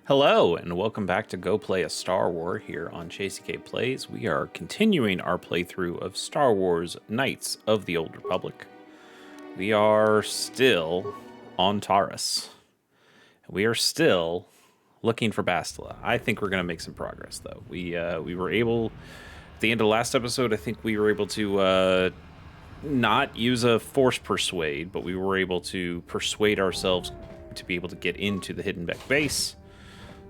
Hello, and welcome back to Go Play a Star Wars here on ChasyK Plays. We are continuing our playthrough of Star Wars Knights of the Old Republic. We are still on Taris. We are still looking for Bastila. I think we're going to make some progress, though. We were able, at the end of the last episode, I think we were able to not use a force persuade, but we were able to persuade ourselves to be able to get into the Hidden Beck base.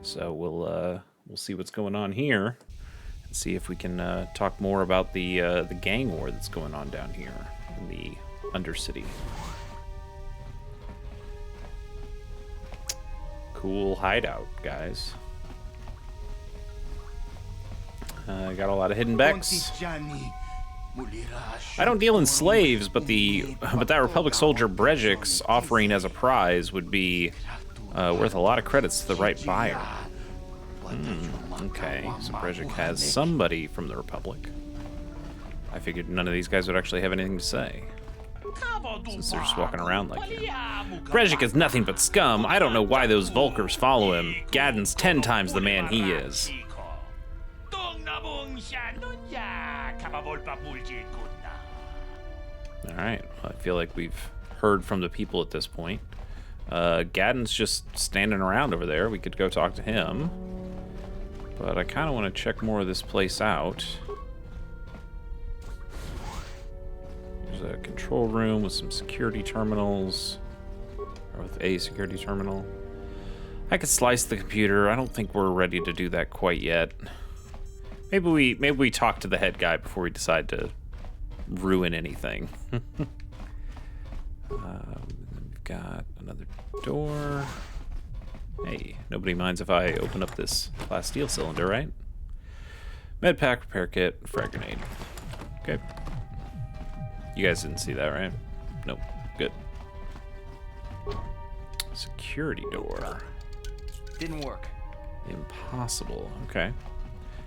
So we'll see what's going on here and see if we can talk more about the gang war that's going on down here in the Undercity. Cool hideout, guys. Got a lot of hidden becks. I don't deal in slaves, but that Republic soldier Brejik's offering as a prize would be worth a lot of credits to the right buyer. Okay, so Brejik has somebody from the Republic. I figured none of these guys would actually have anything to say, since they're just walking around like him. Brejik is nothing but scum. I don't know why those Vulkars follow him. Gadden's 10 times the man he is. Alright, well, I feel like we've heard from the people at this point. Gadden's just standing around over there. We could go talk to him. But I kind of want to check more of this place out. There's a control room with some security terminals. Or with a security terminal. I could slice the computer. I don't think we're ready to do that quite yet. Maybe we talk to the head guy before we decide to ruin anything. We've got another door. Hey, nobody minds if I open up this Bastila cylinder, right? Med pack, repair kit, frag grenade. Okay. You guys didn't see that, right? Nope. Good. Security door. Didn't work. Impossible. Okay.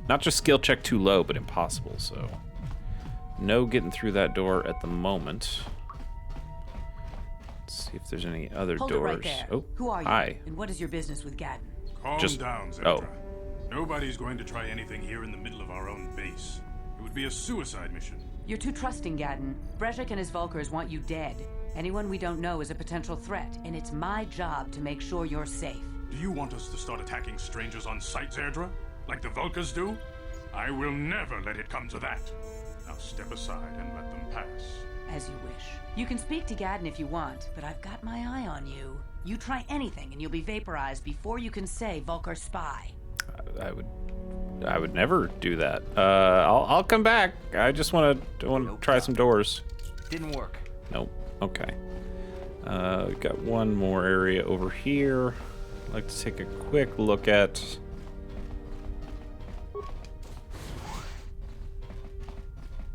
Not just skill check too low, but impossible, so no getting through that door at the moment. Let's see if there's any other Hold doors. It right there. Oh, who are you? hi. And what is your business with Gadden? Calm down, Zedra. Oh. Nobody's going to try anything here in the middle of our own base. It would be a suicide mission. You're too trusting, Gadden. Brejik and his Vulkars want you dead. Anyone we don't know is a potential threat, and it's my job to make sure you're safe. Do you want us to start attacking strangers on sight, Zedra? Like the Vulkars do? I will never let it come to that. Now step aside and let them pass. As you wish. You can speak to Gadden if you want, but I've got my eye on you. You try anything and you'll be vaporized before you can say Vulkar spy. I would never do that. I'll come back. I just want to try some doors. Didn't work. Nope. Okay. We've got one more area over here. I'd like to take a quick look at.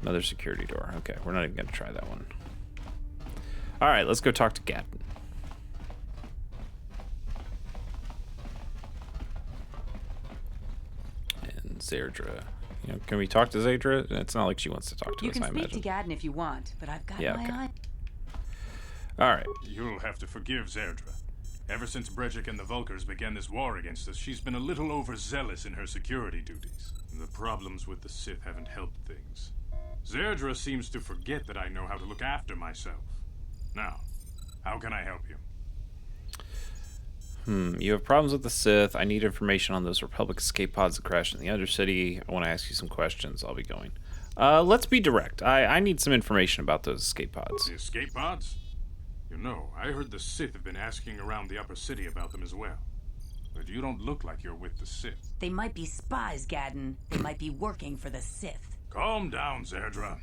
Another security door. Okay, we're not even going to try that one. All right, let's go talk to Gadden. And Zerdra. You know, can we talk to Zedra? It's not like she wants to talk to us, I imagine. You can speak to Gadden if you want, but I've got my eye. All right. You'll have to forgive Zerdra. Ever since Brejik and the Vulkars began this war against us, she's been a little overzealous in her security duties. The problems with the Sith haven't helped things. Zerdra seems to forget that I know how to look after myself. Now, how can I help you? You have problems with the Sith. I need information on those Republic escape pods that crashed in the Undercity. I want to ask you some questions. I'll be going. Let's be direct. I need some information about those escape pods. The escape pods? You know, I heard the Sith have been asking around the upper city about them as well. But you don't look like you're with the Sith. They might be spies, Gadden. They might be working for the Sith. Calm down, Zerdra.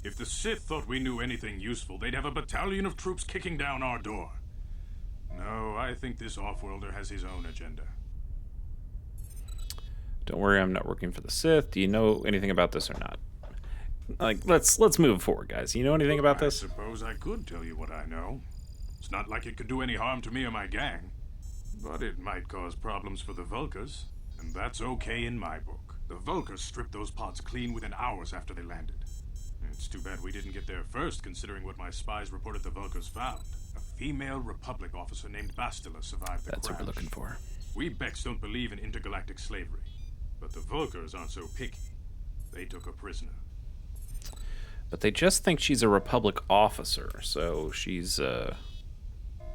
If the Sith thought we knew anything useful, they'd have a battalion of troops kicking down our door. No, I think this off-worlder has his own agenda. Don't worry, I'm not working for the Sith. Do you know anything about this or not? Like, let's move forward, guys. You know anything about this? I suppose I could tell you what I know. It's not like it could do any harm to me or my gang. But it might cause problems for the Vulkars, and that's okay in my book. The Vulkars stripped those pods clean within hours after they landed. It's too bad we didn't get there first, considering what my spies reported the Vulkars found. A female Republic officer named Bastila survived the crash. That's what we're looking for. We Becks don't believe in intergalactic slavery, but the Vulkars aren't so picky. They took a prisoner. But they just think she's a Republic officer, so she's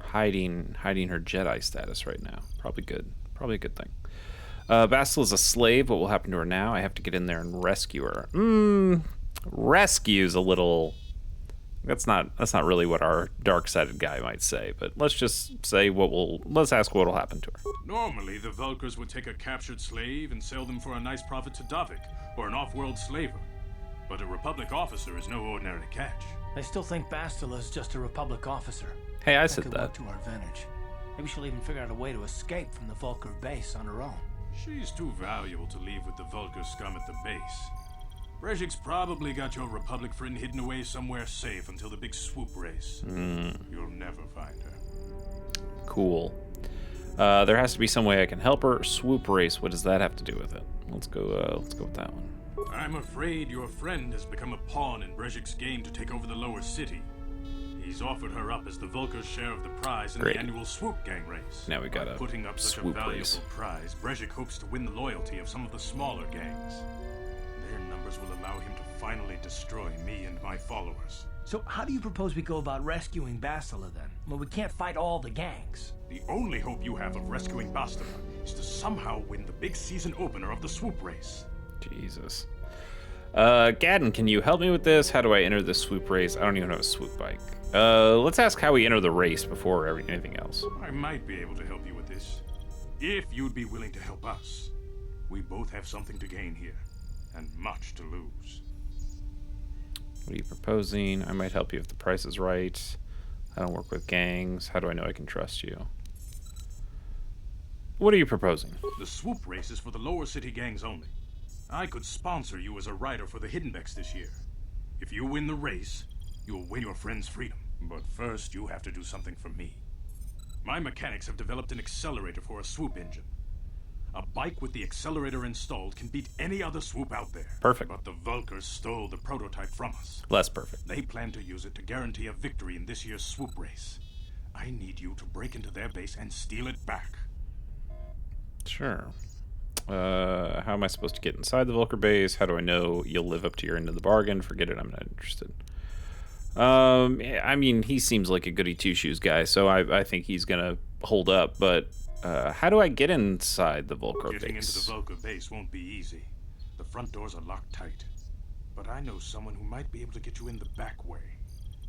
hiding her Jedi status right now. Probably good. Probably a good thing. Bastila's a slave. What will happen to her now? I have to get in there and rescue her. Rescue's a little... That's not really what our dark-sided guy might say, but let's just say let's ask what will happen to her. Normally, the Vulkars would take a captured slave and sell them for a nice profit to Davik, or an off-world slaver. But a Republic officer is no ordinary catch. They still think Bastila is just a Republic officer. Hey, I That said could that. work to our advantage. Maybe she'll even figure out a way to escape from the Vulkar base on her own. She's too valuable to leave with the Vulkar scum at the base. Brejik's probably got your Republic friend hidden away somewhere safe until the big swoop race. You'll never find her. Cool. There has to be some way I can help her. Swoop race. What does that have to do with it? Let's go with that one. I'm afraid your friend has become a pawn in Brejik's game to take over the lower city. He's offered her up as the Vulkar's share of the prize in Great. the annual swoop gang race. Now we got By a putting up such a swoop valuable race. prize, Brejik hopes to win the loyalty of some of the smaller gangs. Their numbers will allow him to finally destroy me and my followers. So how do you propose we go about rescuing Bastila then? Well, we can't fight all the gangs. The only hope you have of rescuing Bastila is to somehow win the big season opener of the swoop race. Jesus. Gadden, can you help me with this? How do I enter the swoop race? I don't even have a swoop bike. Let's ask how we enter the race before anything else. I might be able to help you with this. If you'd be willing to help us. We both have something to gain here, and much to lose. What are you proposing? I might help you if the price is right. I don't work with gangs. How do I know I can trust you? What are you proposing? The swoop race is for the lower city gangs only. I could sponsor you as a rider for the Hidden Becks this year. If you win the race, you'll win your friend's freedom. But first, you have to do something for me. My mechanics have developed an accelerator for a swoop engine. A bike with the accelerator installed can beat any other swoop out there. Perfect. But the Vulkars stole the prototype from us. Less perfect. They plan to use it to guarantee a victory in this year's swoop race. I need you to break into their base and steal it back. Sure. How am I supposed to get inside the Vulkar base? How do I know you'll live up to your end of the bargain? Forget it, I'm not interested. I mean, he seems like a goody two-shoes guy, so I think he's gonna hold up, but how do I get inside the Vulkar Getting base? into the Vulkar base won't be easy. The front doors are locked tight. But I know someone who might be able to get you in the back way.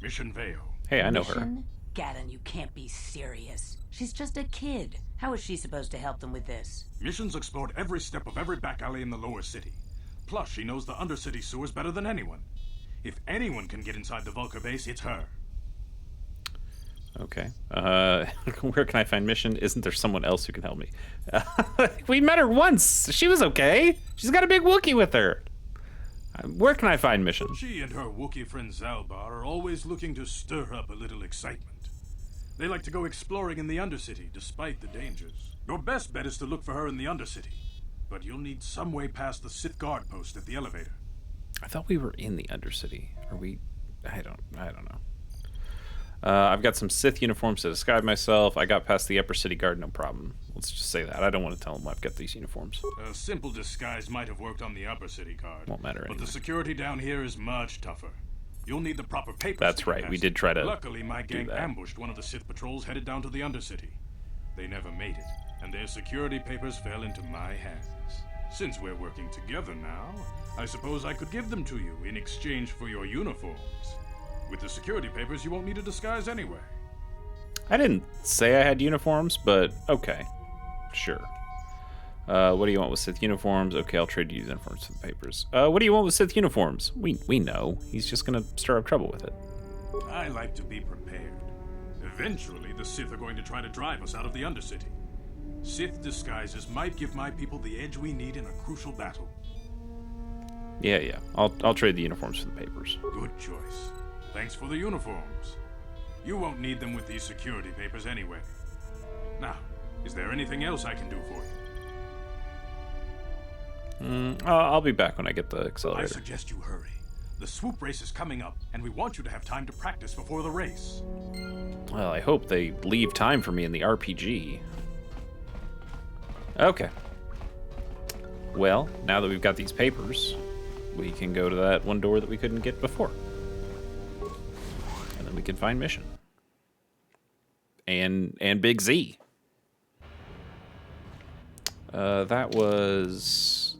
Mission Veo. Hey, I know her. Mission? Gadden, you can't be serious. She's just a kid. How is she supposed to help them with this? Mission's explored every step of every back alley in the lower city. Plus, she knows the undercity sewers better than anyone. If anyone can get inside the Vulkar base, it's her. Okay. Where can I find Mission? Isn't there someone else who can help me? We met her once. She was okay. She's got a big Wookiee with her. Where can I find Mission? She and her Wookiee friend Zalbar are always looking to stir up a little excitement. They like to go exploring in the Undercity, despite the dangers. Your best bet is to look for her in the Undercity. But you'll need some way past the Sith guard post at the elevator. I thought we were in the Undercity. Are we? I don't know. I've got some Sith uniforms to disguise myself. I got past the Upper City Guard, no problem. Let's just say that. I don't want to tell them I've got these uniforms. A simple disguise might have worked on the Upper City guard. Won't matter But anyway. the security down here is much tougher. You'll need the proper papers. That's to get right, we past did try to Luckily, my do gang that. ambushed one of the Sith patrols headed down to the Undercity. They never made it, and their security papers fell into my hands. Since we're working together now, I suppose I could give them to you in exchange for your uniforms. With the security papers, you won't need a disguise anyway. I didn't say I had uniforms, but okay. Sure. What do you want with Sith uniforms? Okay, I'll trade you uniforms for the papers. What do you want with Sith uniforms? We know. He's just gonna stir up trouble with it. I like to be prepared. Eventually, the Sith are going to try to drive us out of the Undercity. Sith disguises might give my people the edge we need in a crucial battle. Yeah. I'll trade the uniforms for the papers. Good choice. Thanks for the uniforms. You won't need them with these security papers anyway. Now, is there anything else I can do for you? I'll be back when I get the I accelerator. suggest you hurry. The swoop race is coming up, and we want you to have time to practice before the race. Well, I hope they leave time for me in the RPG. Okay. Well, now that we've got these papers, we can go to that one door that we couldn't get before. And then we can find mission. And Big Z. That was...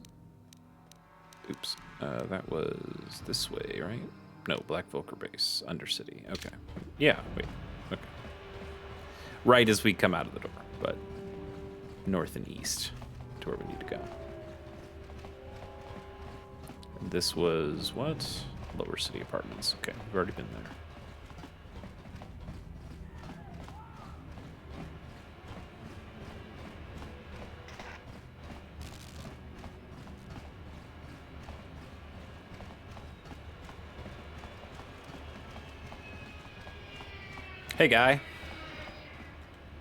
Oops. That was this way, right? No, Black Volker Base, Undercity. Okay. Yeah, wait. Okay. Right as we come out of the door, but north and east to where we need to go. And this was what? Lower City Apartments. Okay, we've already been there. Hey, guy.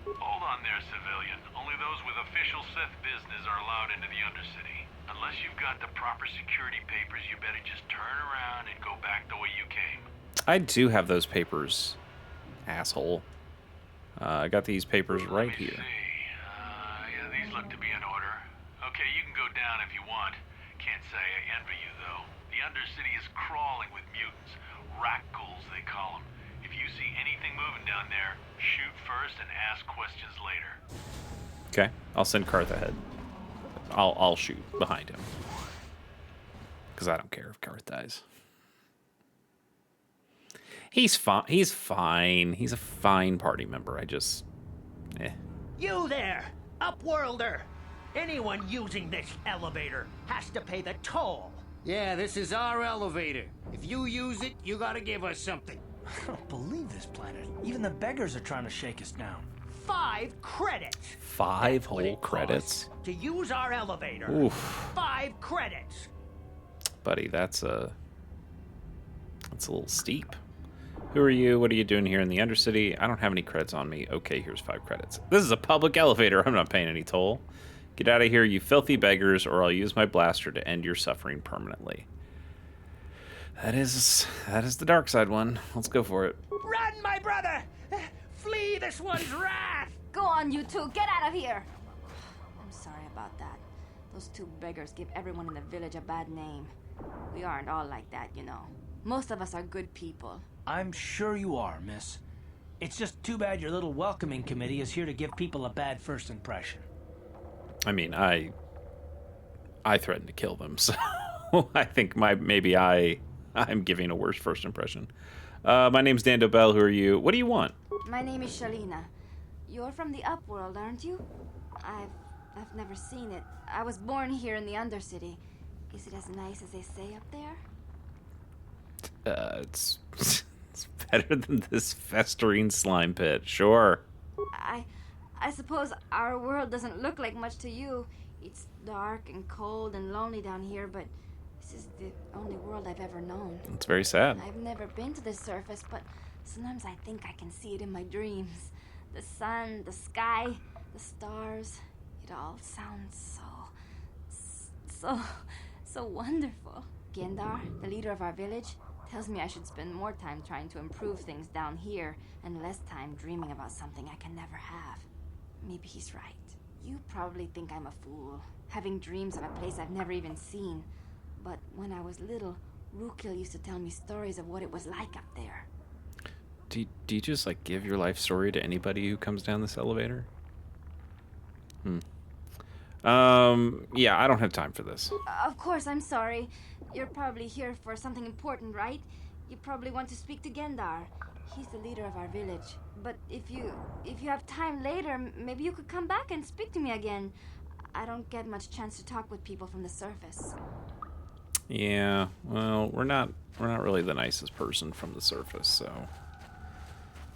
Hold on there, civilian. Only those with official Sith business are allowed into the Undercity. Unless you've got the proper security papers, you better just turn around and go back the way you came. I do have those papers, asshole. I got these papers right Let me here. see. Yeah, these look to be in order. Okay, you can go down if you want. Can't say I envy you, though. The Undercity is crawling with mutants. Rat ghouls, they call them. If you see anything moving down there, shoot first and ask questions later. Okay, I'll send Karth ahead. I'll shoot behind him. Because I don't care if Karth dies. He's fine. He's fine. He's a fine party member. I just... You there, Upworlder! Anyone using this elevator has to pay the toll. Yeah, this is our elevator. If you use it, you gotta give us something. I don't believe this planet. Even the beggars are trying to shake us down. 5 credits. 5 What whole it credits? costs to use our elevator. Oof. 5 credits. Buddy, that's a little steep. Who are you? What are you doing here in the Undercity? I don't have any credits on me. Okay, here's 5 credits. This is a public elevator. I'm not paying any toll. Get out of here, you filthy beggars, or I'll use my blaster to end your suffering permanently. That is the dark side one. Let's go for it. Run, my brother! Flee this one's wrath! Go on, you two. Get out of here. I'm sorry about that. Those 2 beggars give everyone in the village a bad name. We aren't all like that, you know. Most of us are good people. I'm sure you are, miss. It's just too bad your little welcoming committee is here to give people a bad first impression. I mean, I threatened to kill them, so I think maybe I'm giving a worse first impression. My name's Dan Dobell. Who are you? What do you want? My name is Shalina. You're from the Upworld, aren't you? I've never seen it. I was born here in the Undercity. Is it as nice as they say up there? It's better than this festering slime pit. Sure. I suppose our world doesn't look like much to you. It's dark and cold and lonely down here, but this is the only world I've ever known. It's very sad. I've never been to the surface, but sometimes I think I can see it in my dreams. The sun, the sky, the stars. It all sounds so wonderful. Gendar, the leader of our village, tells me I should spend more time trying to improve things down here and less time dreaming about something I can never have. Maybe he's right. You probably think I'm a fool, having dreams of a place I've never even seen. But when I was little, Rukil used to tell me stories of what it was like up there. Do you just, like, give your life story to anybody who comes down this elevator? Yeah, I don't have time for this. Of course, I'm sorry. You're probably here for something important, right? You probably want to speak to Gendar. He's the leader of our village. But if you have time later, maybe you could come back and speak to me again. I don't get much chance to talk with people from the surface. Yeah, well, we're not really the nicest person from the surface, so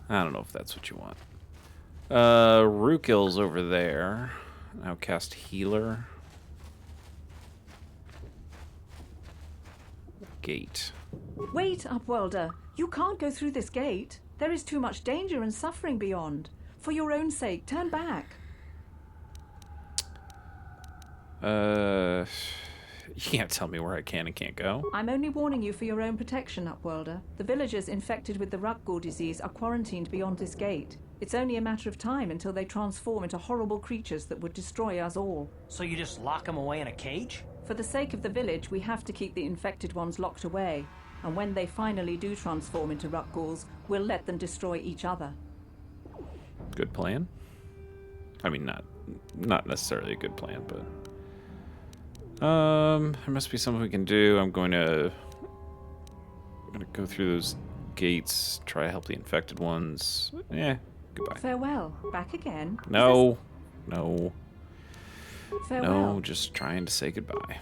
I don't know if that's what you want. Rukil's over there. Now cast healer. Gate. Wait, Upworlder. You can't go through this gate. There is too much danger and suffering beyond. For your own sake, turn back. You can't tell me where I can and can't go. I'm only warning you for your own protection, Upworlder. The villagers infected with the Ruggle disease are quarantined beyond this gate. It's only a matter of time until they transform into horrible creatures that would destroy us all. So you just lock them away in a cage? For the sake of the village, we have to keep the infected ones locked away. And when they finally do transform into Ruckghouls, we'll let them destroy each other. Good plan. I mean, not necessarily a good plan, but there must be something we can do. I'm gonna go through those gates, try to help the infected ones. Yeah, goodbye. Farewell. Back again? No. Farewell. No, just trying to say goodbye.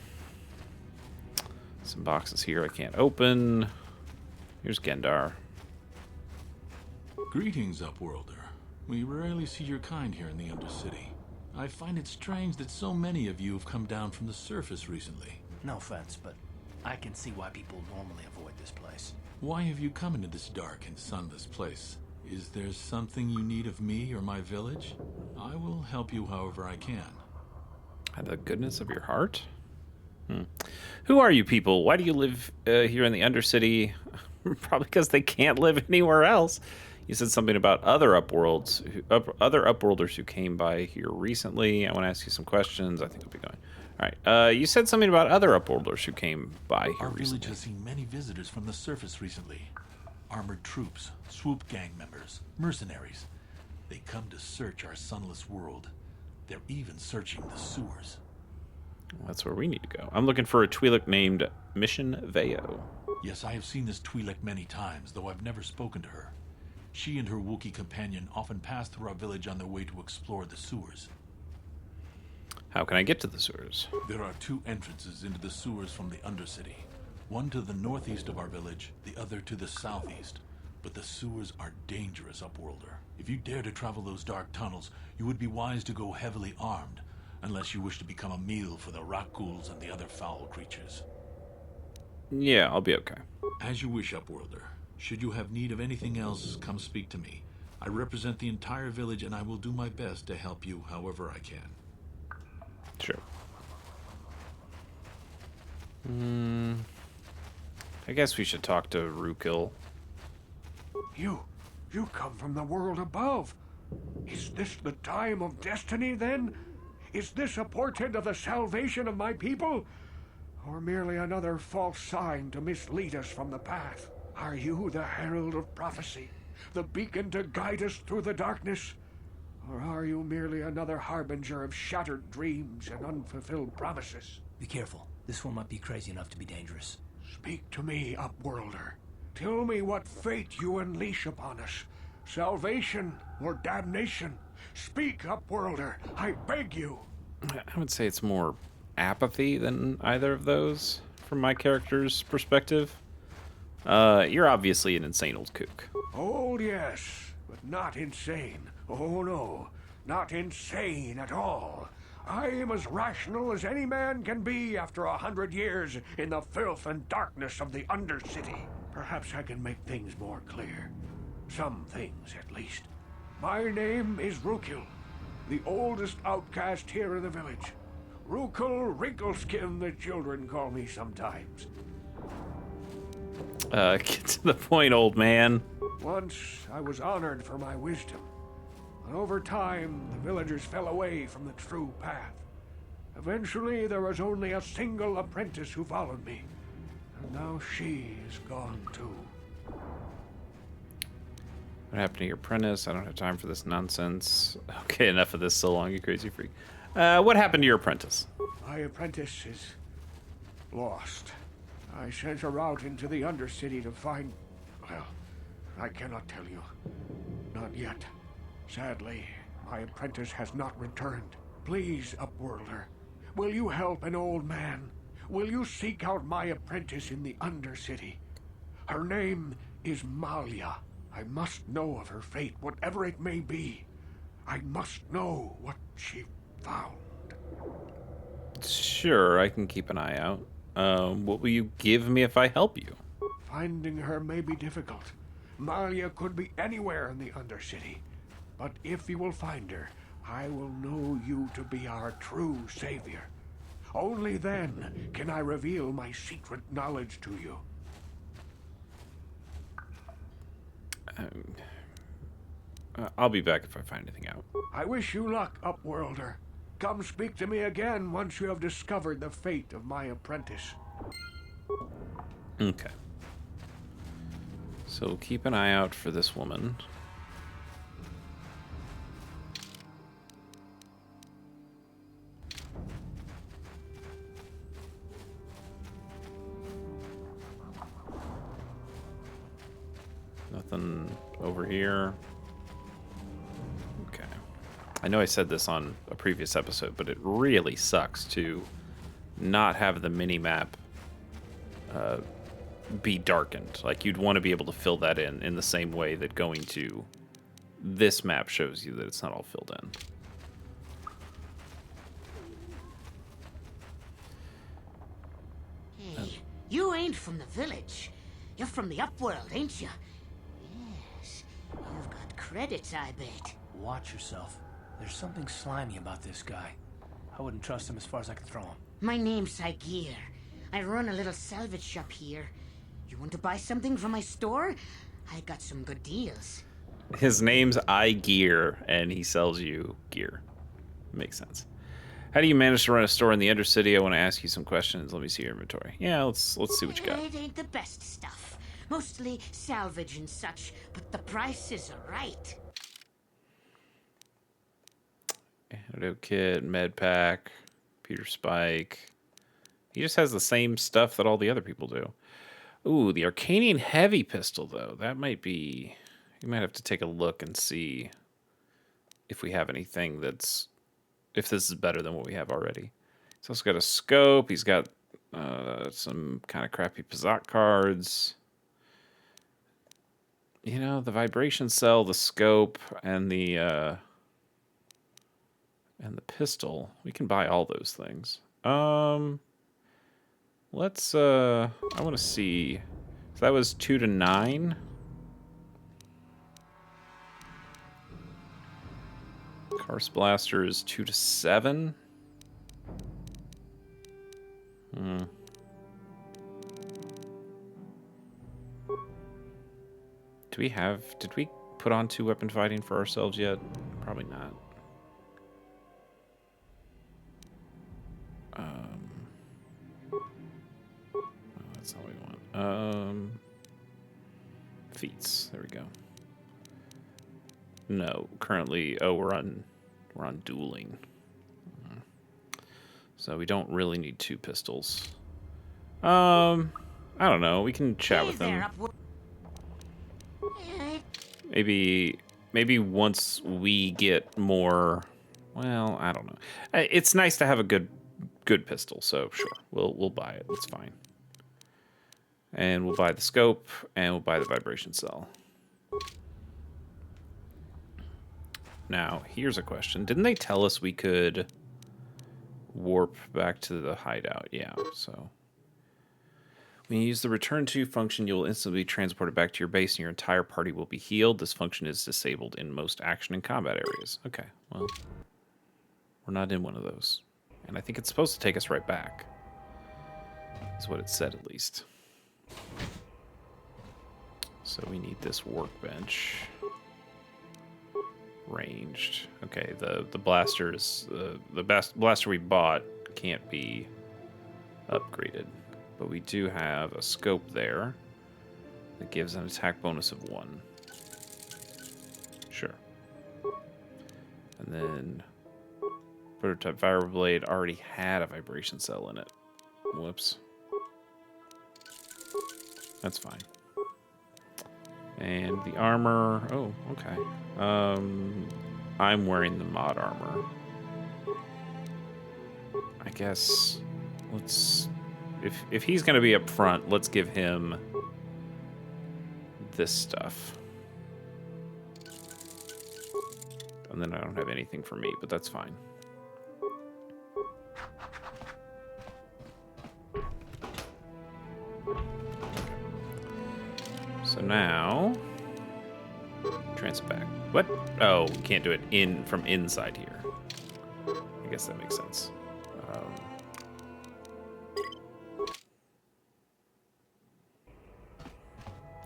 Some boxes here I can't open. Here's Gendar. Greetings, Upworlder. We rarely see your kind here in the Undercity. I find it strange that so many of you have come down from the surface recently. No offense, but I can see why people normally avoid this place. Why have you come into this dark and sunless place? Is there something you need of me or my village? I will help you however I can. Out of the goodness of your heart? Who are you people? Why do you live here in the Undercity? Probably because they can't live anywhere else. You said something about other other Upworlders who came by here recently. I want to ask you some questions. I think I'll be going. All right. You said something about other Upworlders who came by here Our recently. village has seen many visitors from the surface recently. Armored troops, swoop gang members, mercenaries. They come to search our sunless world. They're even searching the sewers. Well, that's where we need to go. I'm looking for a Twi'lek named Mission Veo. Yes, I have seen this Twi'lek many times, though I've never spoken to her. She and her Wookiee companion often pass through our village on their way to explore the sewers. How can I get to the sewers? There are two entrances into the sewers from the Undercity. One to the northeast of our village, the other to the southeast. But the sewers are dangerous, Upworlder. If you dare to travel those dark tunnels, you would be wise to go heavily armed, unless you wish to become a meal for the Ruckghouls and the other foul creatures. Yeah, I'll be okay. As you wish, Upworlder. Should you have need of anything else, come speak to me. I represent the entire village, and I will do my best to help you however I can. Sure. I guess we should talk to Rukil. You come from the world above. Is this the time of destiny, then? Is this a portent of the salvation of my people? Or merely another false sign to mislead us from the path? Are you the herald of prophecy, the beacon to guide us through the darkness? Or are you merely another harbinger of shattered dreams and unfulfilled promises? Be careful. This one might be crazy enough to be dangerous. Speak to me, Upworlder. Tell me what fate you unleash upon us. Salvation or damnation? Speak, Upworlder. I beg you. I would say it's more apathy than either of those, from my character's perspective. You're obviously an insane old kook. Old, yes, but not insane. Oh, no. Not insane at all. I am as rational as any man can be after 100 years in the filth and darkness of the Undercity. Perhaps I can make things more clear. Some things, at least. My name is Rukil, the oldest outcast here in the village. Rukil Wrinkleskin, the children call me sometimes. Get to the point, old man. Once I was honored for my wisdom. But over time, the villagers fell away from the true path. Eventually, there was only a single apprentice who followed me. And now she is gone too. What happened to your apprentice? I don't have time for this nonsense. Okay, enough of this so long, you crazy freak. What happened to your apprentice? My apprentice is lost. I sent her out into the Undercity to find... Well, I cannot tell you. Not yet. Sadly, my apprentice has not returned. Please, Upworlder, will you help an old man? Will you seek out my apprentice in the Undercity? Her name is Malia. I must know of her fate, whatever it may be. I must know what she found. Sure, I can keep an eye out. What will you give me if I help you? Finding her may be difficult. Malia could be anywhere in the Undercity. But if you will find her, I will know you to be our true savior. Only then can I reveal my secret knowledge to you. I'll be back if I find anything out. I wish you luck, Upworlder. Come speak to me again once you have discovered the fate of my apprentice. Okay. So keep an eye out for this woman. Nothing over here. Okay. I know I said this on a previous episode, but it really sucks to not have the mini-map be darkened. Like, you'd want to be able to fill that in the same way that going to this map shows you that it's not all filled in. Hey, you ain't from the village. You're from the Upworld, ain't you? Yes. You've got credits, I bet. Watch yourself. There's something slimy about this guy. I wouldn't trust him as far as I could throw him. My name's Saigir. I run a little salvage shop here. You want to buy something from my store? I got some good deals. His name's iGear, and he sells you gear. Makes sense. How do you manage to run a store in the Undercity? I want to ask you some questions. Let me see your inventory. Yeah, let's see what you got. It ain't the best stuff. Mostly salvage and such, but the prices are right. Antidote kit, med pack, Peter Spike. He just has the same stuff that all the other people do. Ooh, the Arcanian heavy pistol, though. That might be... You might have to take a look and see if we have anything that's... If this is better than what we have already. He's also got a scope. He's got some kind of crappy Pazak cards. You know, the vibration cell, the scope, and the pistol. We can buy all those things. Let's, I want to see. So that was 2 to 9. Karst Blaster is 2 to 7. Do we have, did we put on 2 weapon fighting for ourselves yet? Probably not. That's not what we want. Feats. There we go. No, currently. Oh, we're on dueling. So we don't really need 2 pistols. I don't know. We can chat with them. Maybe once we get more. Well, I don't know. It's nice to have a good pistol. So sure, we'll buy it. It's fine. And we'll buy the scope, and we'll buy the vibration cell. Now, here's a question. Didn't they tell us we could warp back to the hideout? Yeah, so... When you use the return to function, you will instantly be transported back to your base, and your entire party will be healed. This function is disabled in most action and combat areas. Okay, well... We're not in one of those. And I think it's supposed to take us right back. That's what it said, at least. So we need this workbench. Ranged. Okay, the blaster is the best blaster we bought can't be upgraded, but we do have a scope there that gives an attack bonus of 1. Sure. And then prototype Vibroblade already had a vibration cell in it. Whoops. That's fine. And the armor. Oh, okay. I'm wearing the mod armor. I guess let's. If he's gonna be up front, let's give him this stuff. And then I don't have anything for me, but that's fine. So now, transfer back. What? Oh, we can't do it from inside here. I guess that makes sense.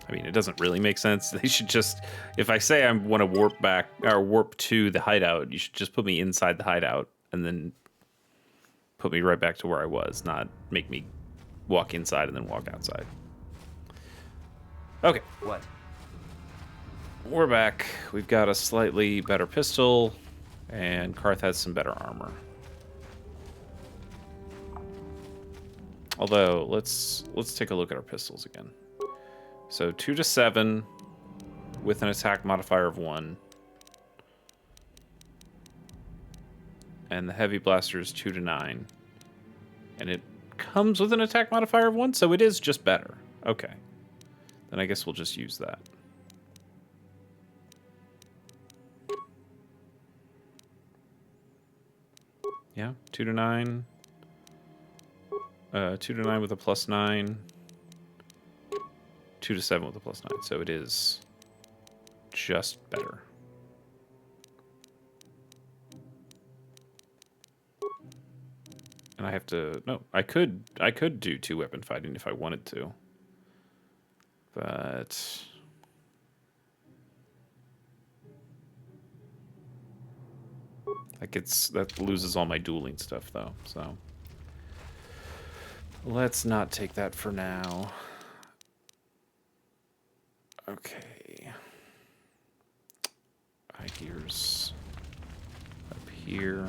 I mean, it doesn't really make sense. They should just, if I say I want to warp back or warp to the hideout, you should just put me inside the hideout and then put me right back to where I was, not make me walk inside and then walk outside. Okay. What? We're back. We've got a slightly better pistol, and Karth has some better armor. Although, let's take a look at our pistols again. So 2 to 7 with an attack modifier of 1. And the heavy blaster is 2 to 9. And it comes with an attack modifier of 1, so it is just better. Okay. Then I guess we'll just use that. Yeah, 2 to 9. 2 to 9 with a +9. 2 to 7 with a +9. So it is just better. And I have to, no, I could do 2-weapon fighting if I wanted to. But that loses all my dueling stuff though, so let's not take that for now. Okay. High gears up here.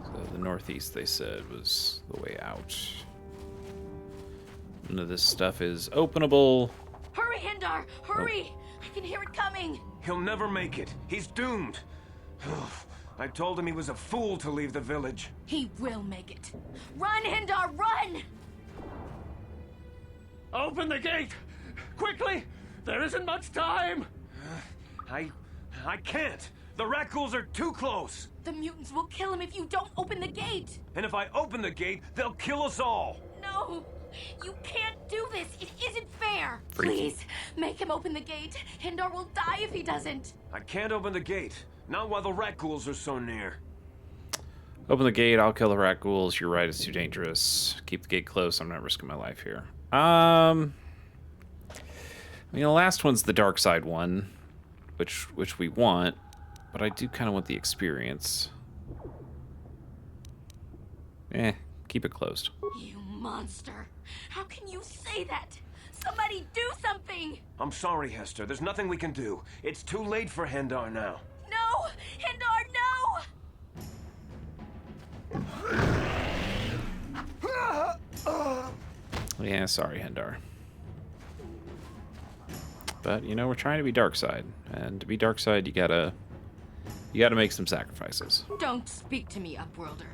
So the northeast, they said, was the way out. None of this stuff is openable. Hurry, Hindar! Hurry! I can hear it coming! He'll never make it. He's doomed. I told him he was a fool to leave the village. He will make it. Run, Hindar, run! Open the gate! Quickly! There isn't much time! I can't. The rat ghouls are too close. The mutants will kill him if you don't open the gate! And if I open the gate, they'll kill us all. No! You can't do this! It isn't fair! Freaky. Please, make him open the gate! Hindar will die if he doesn't! I can't open the gate. Not while the rat ghouls are so near. Open the gate, I'll kill the rat ghouls. You're right, it's too dangerous. Keep the gate closed, I'm not risking my life here. I mean, the last one's the dark side one, which we want, but I do kind of want the experience. Keep it closed. You monster! How can you say that? Somebody do something! I'm sorry, Hester. There's nothing we can do. It's too late for Hindar now. No! Hindar, no! Yeah, sorry, Hindar. But, you know, we're trying to be dark side, and to be dark side, you gotta make some sacrifices. Don't speak to me, Upworlder.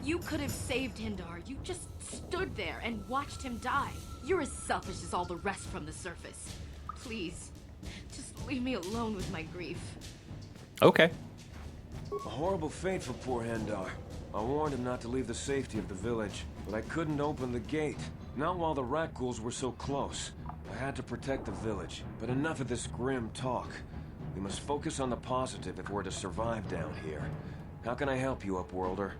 You could have saved Hindar. You just stood there and watched him die. You're as selfish as all the rest from the surface. Please, just leave me alone with my grief. Okay. A horrible fate for poor Hindar. I warned him not to leave the safety of the village, but I couldn't open the gate. Not while the rat ghouls were so close. I had to protect the village, but enough of this grim talk. We must focus on the positive if we're to survive down here. How can I help you, Upworlder?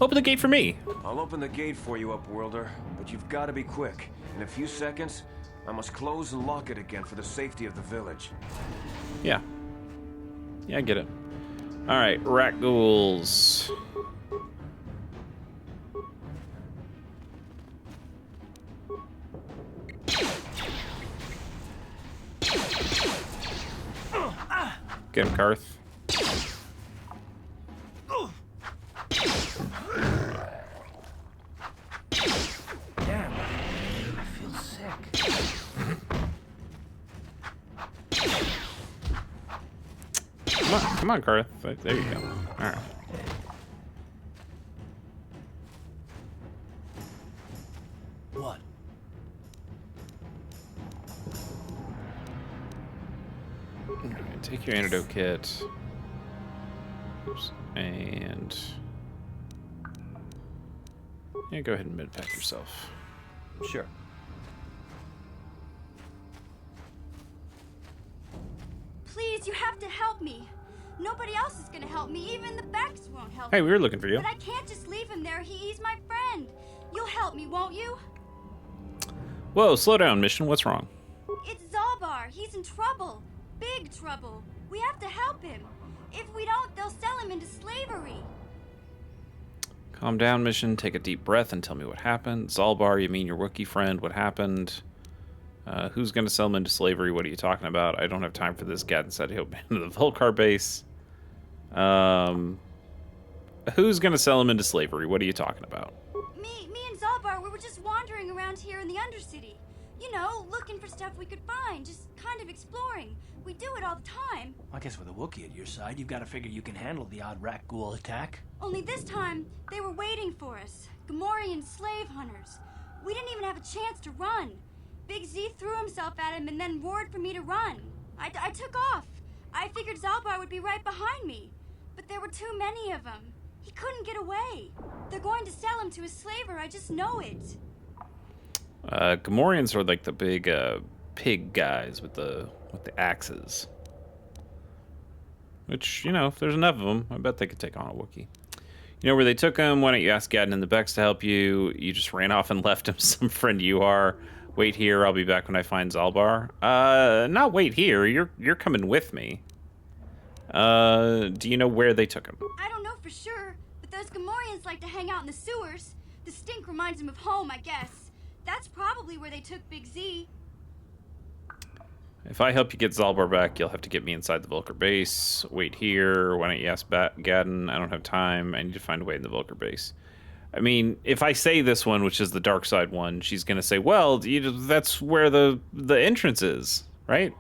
Open the gate for me. I'll open the gate for you, Upworlder, but you've got to be quick. In a few seconds, I must close and lock it again for the safety of the village. Yeah. Yeah, I get it. All right, rat ghouls. Get him, Karth. Damn, I feel sick. Come on, Karth. There you go. All right. What? Alright, take your antidote kit. Oops. And yeah, go ahead and mid-pack yourself. Sure. Please, you have to help me. Nobody else is gonna help me. Even the Becks won't help Hey, me. we were looking for you. But I can't just leave him there. He's my friend. You'll help me, won't you? Whoa, slow down, Mission. What's wrong? It's Zalbar. He's in trouble. Big trouble. We have to help him. If we don't, they'll sell him into slavery. Calm down, Mission. Take a deep breath and tell me what happened. Zalbar, you mean your Wookiee friend? What happened? Who's going to sell him into slavery? What are you talking about? I don't have time for this. Gadden said he'll be into the Volcar base. Who's going to sell him into slavery? What are you talking about? Me and Zalbar, we were just wandering around here in the Undercity. You know, looking for stuff we could find, just kind of exploring. We do it all the time. I guess with a Wookiee at your side, you've got to figure you can handle the odd rat ghoul attack. Only this time, they were waiting for us. Gamorrean slave hunters. We didn't even have a chance to run. Big Z threw himself at him and then roared for me to run. I took off. I figured Zalbar would be right behind me. But there were too many of them. He couldn't get away. They're going to sell him to a slaver, I just know it. Gamorreans are like the big pig guys with the axes. Which, you know, if there's enough of them, I bet they could take on a Wookiee. You know where they took him? Why don't you ask Gadden and the Becks to help you? You just ran off and left him some friend you are. Wait here, I'll be back when I find Zalbar. Not wait here, you're coming with me. Do you know where they took him? I don't know for sure, but those Gamorreans like to hang out in the sewers. The stink reminds them of home, I guess. That's probably where they took Big Z. If I help you get Zalbar back, you'll have to get me inside the Volcar base. Wait here. Why don't you ask Gadden? I don't have time. I need to find a way in the Volcar base. I mean, if I say this one, which is the dark side one, she's going to say, well, that's where the entrance is, right?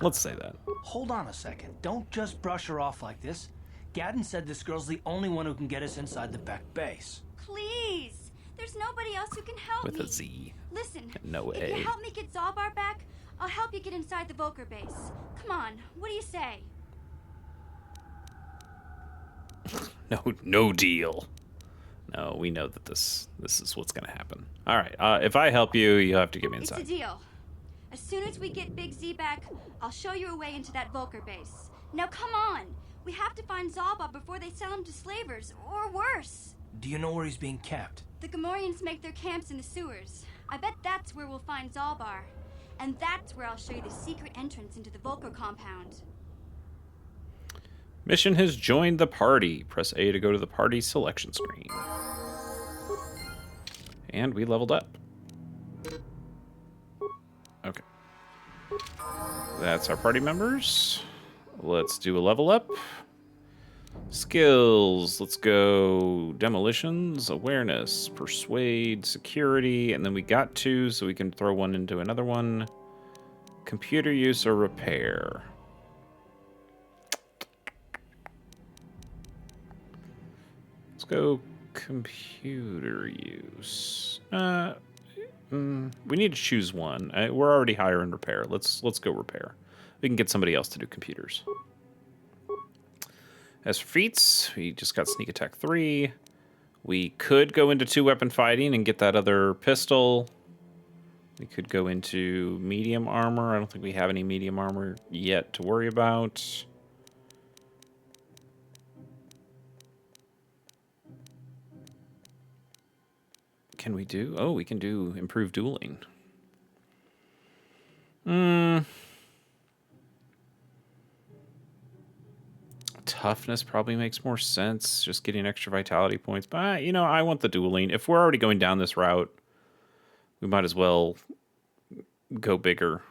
Let's say that. Hold on a second. Don't just brush her off like this. Gadden said this girl's the only one who can get us inside the Beck base. Please. There's nobody else who can help me. With a Z. Listen, No if A. you help me get Zalbar back, I'll help you get inside the Volcar base. Come on, what do you say? No deal. No, we know that this is what's going to happen. All right, if I help you, you have to get me inside. It's a deal. As soon as we get Big Z back, I'll show you a way into that Volcar base. Now come on. We have to find Zalbar before they sell him to slavers, or worse. Do you know where he's being kept? The Gamorreans make their camps in the sewers. I bet that's where we'll find Zalbar. And that's where I'll show you the secret entrance into the Volcar compound. Mission has joined the party. Press A to go to the party selection screen. And we leveled up. Okay. That's our party members. Let's do a level up. Skills. Let's go demolitions, awareness, persuade, security, and then we got 2, so we can throw one into another one. Computer use or repair. Let's go computer use. We need to choose one. We're already higher in repair. Let's go repair. We can get somebody else to do computers. As for feats, we just got sneak attack 3. We could go into 2-weapon fighting and get that other pistol. We could go into medium armor. I don't think we have any medium armor yet to worry about. Can we do? Oh, we can do improved dueling. Toughness probably makes more sense. Just getting extra vitality points. But, you know, I want the dueling. If we're already going down this route, we might as well go bigger.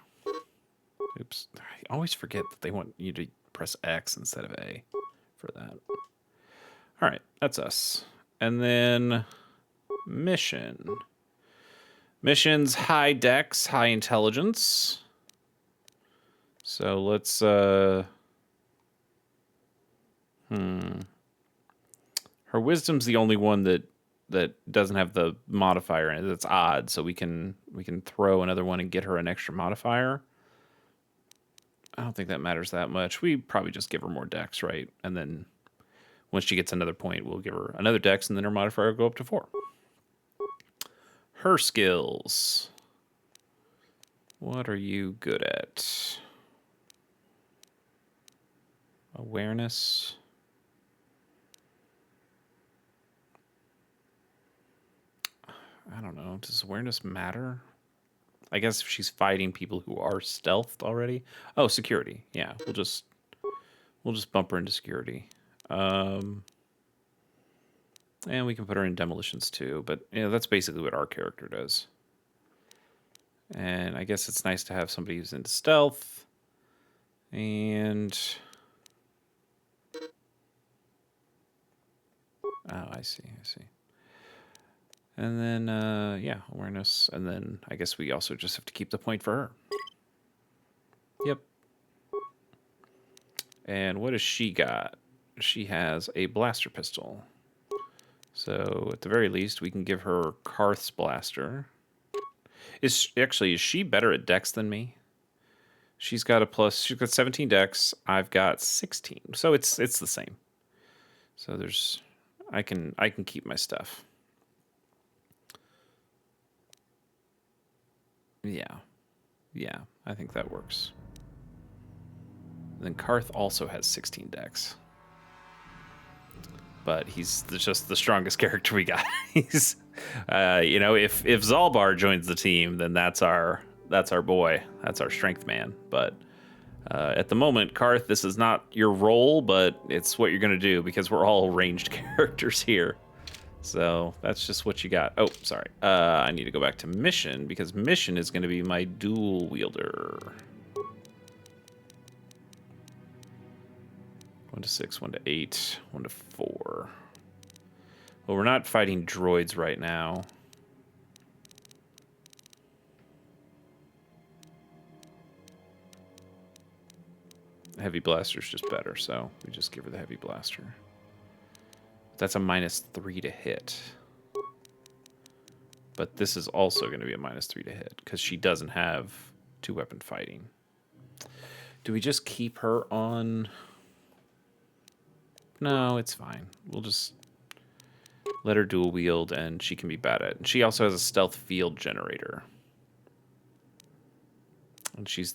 Oops. I always forget that they want you to press X instead of A for that. All right, that's us. And then mission. Mission's high dex, high intelligence. So let's her wisdom's the only one that doesn't have the modifier in it. That's odd, so we can throw another one and get her an extra modifier. I don't think that matters that much. We probably just give her more dex, right? And then once she gets another point, we'll give her another dex, and then her modifier will go up to 4. Her skills. What are you good at? Awareness. I don't know. Does awareness matter? I guess if she's fighting people who are stealthed already. Oh, security. Yeah, we'll just bump her into security. And we can put her in demolitions too, but you know, that's basically what our character does. And I guess it's nice to have somebody who's into stealth. And oh, I see. And then, yeah, awareness. And then I guess we also just have to keep the point for her. Yep. And what does she got? She has a blaster pistol. So at the very least, we can give her Karth's blaster. Is she better at dex than me? She's got 17 dex. I've got 16. So it's the same. So I can keep my stuff. Yeah, I think that works. And then Karth also has 16 dex. But he's just the strongest character we got. He's, you know, if Zalbar joins the team, then that's our boy. That's our strength man. But at the moment, Karth, this is not your role, but it's what you're going to do because we're all ranged characters here. So that's just what you got. Oh, sorry. I need to go back to mission because mission is going to be my dual wielder. 1 to 6, 1 to 8, 1 to 4. Well, we're not fighting droids right now. Heavy blaster's just better, so we just give her the heavy blaster. That's a -3 to hit. But this is also going to be a -3 to hit because she doesn't have 2-weapon fighting. Do we just keep her on? No, it's fine. We'll just let her dual wield and she can be bad at it. And she also has a stealth field generator. And he's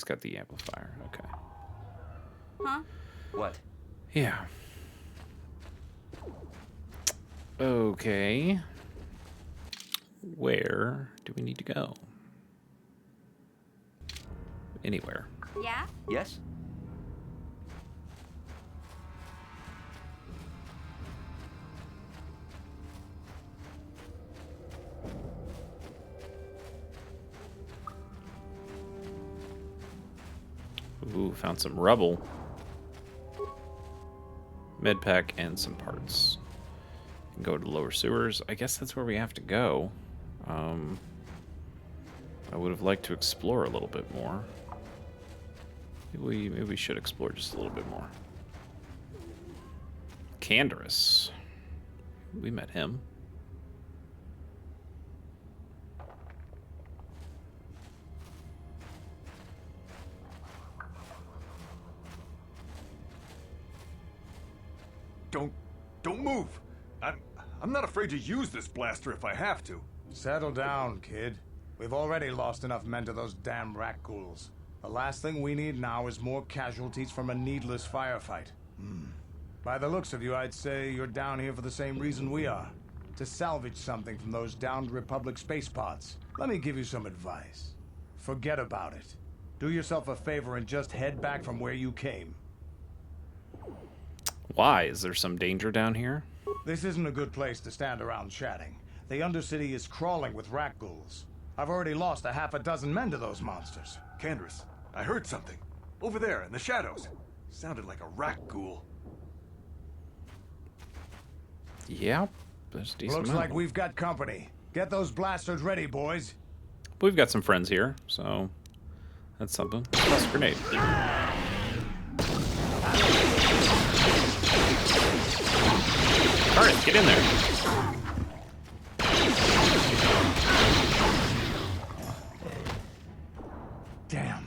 got the amplifier. Okay. Huh? What? Yeah. Okay. Where do we need to go? Anywhere. Yeah? Yes? Ooh, found some rubble. Medpack and some parts. And go to lower sewers. I guess that's where we have to go. I would have liked to explore a little maybe we should explore just a little bit more. Taris. We met him. Don't move. I'm not afraid to use this blaster if I have to. Settle down, kid. We've already lost enough men to those damn rat ghouls. The last thing we need now is more casualties from a needless firefight. By the looks of you, I'd say you're down here for the same reason we are. To salvage something from those downed Republic space pods. Let me give you some advice. Forget about it. Do yourself a favor and just head back from where you came. Why? Is there some danger down here? This isn't a good place to stand around chatting. The Undercity is crawling with rat ghouls. I've already lost a half a dozen men to those monsters. Taris, I heard something. Over there, in the shadows. Sounded like a rat ghoul. Yeah, there's a decent Looks amount. like we've got company. Get those blasters ready, boys. We've got some friends here, so that's something. Plus a grenade. Alright, get in there. Damn.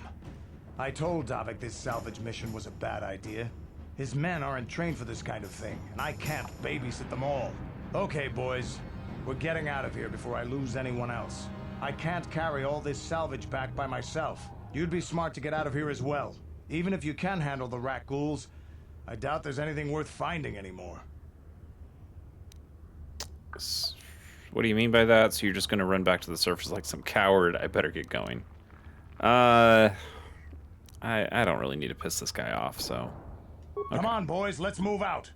I told Davik this salvage mission was a bad idea. His men aren't trained for this kind of thing, and I can't babysit them all. Okay, boys. We're getting out of here before I lose anyone else. I can't carry all this salvage back by myself. You'd be smart to get out of here as well. Even if you can handle the rat ghouls, I doubt there's anything worth finding anymore. What do you mean by that? So you're just gonna run back to the surface like some coward? I better get going. I don't really need to piss this guy off, so... Okay. Come on, boys, let's move out.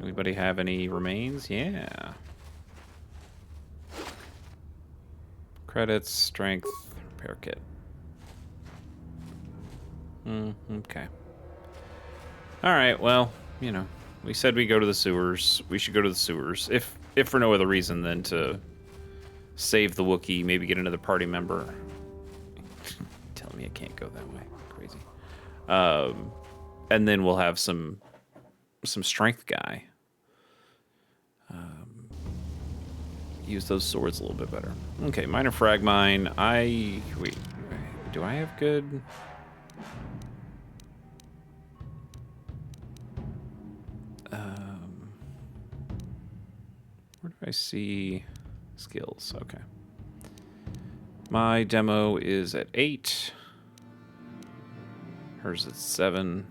Anybody have any remains? Yeah. Credits, strength, repair kit. Okay. Alright, well, you know, we said we go to the sewers. We should go to the sewers. If for no other reason than to save the Wookiee, maybe get another party member. Telling me I can't go that way. Crazy. And then we'll have some strength guy. Use those swords a little bit better. Okay, minor frag mine. Wait, do I have good? Where do I see skills? Okay. My demo is at 8. Hers at 7.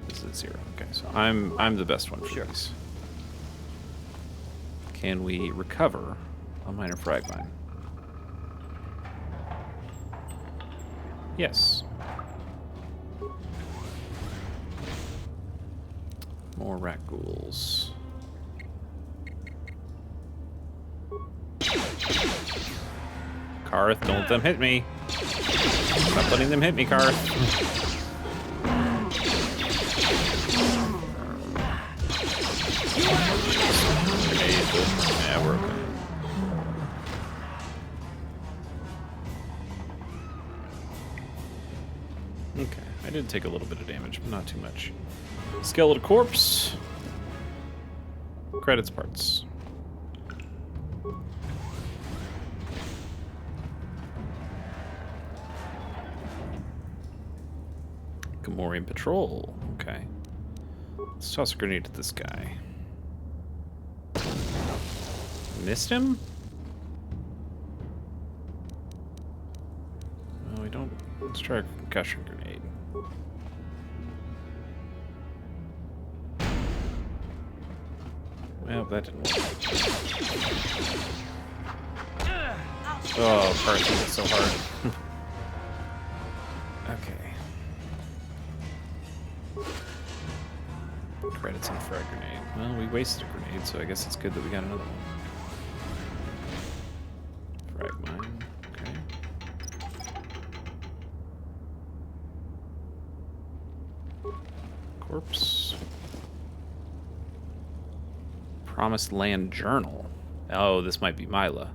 This is at 0. Okay, so I'm the best one for these. Can we recover a minor frag mine? Yes. More rat ghouls. Karth, don't let them hit me. Stop letting them hit me, Karth. Yeah, we're okay. Okay, I did take a little bit of damage, but not too much. Skeletal corpse. Credits parts. Gamorrean patrol. Okay. Let's toss a grenade at this guy. Missed him? No, we don't. Let's try a concussion grenade. Well, that didn't work. Oh, Karth hit it so hard. Okay. Credits and frag grenade. Well, we wasted a grenade, so I guess it's good that we got another one. Frag mine. Okay. Corpse. Promised Land Journal. Oh, this might be Mila.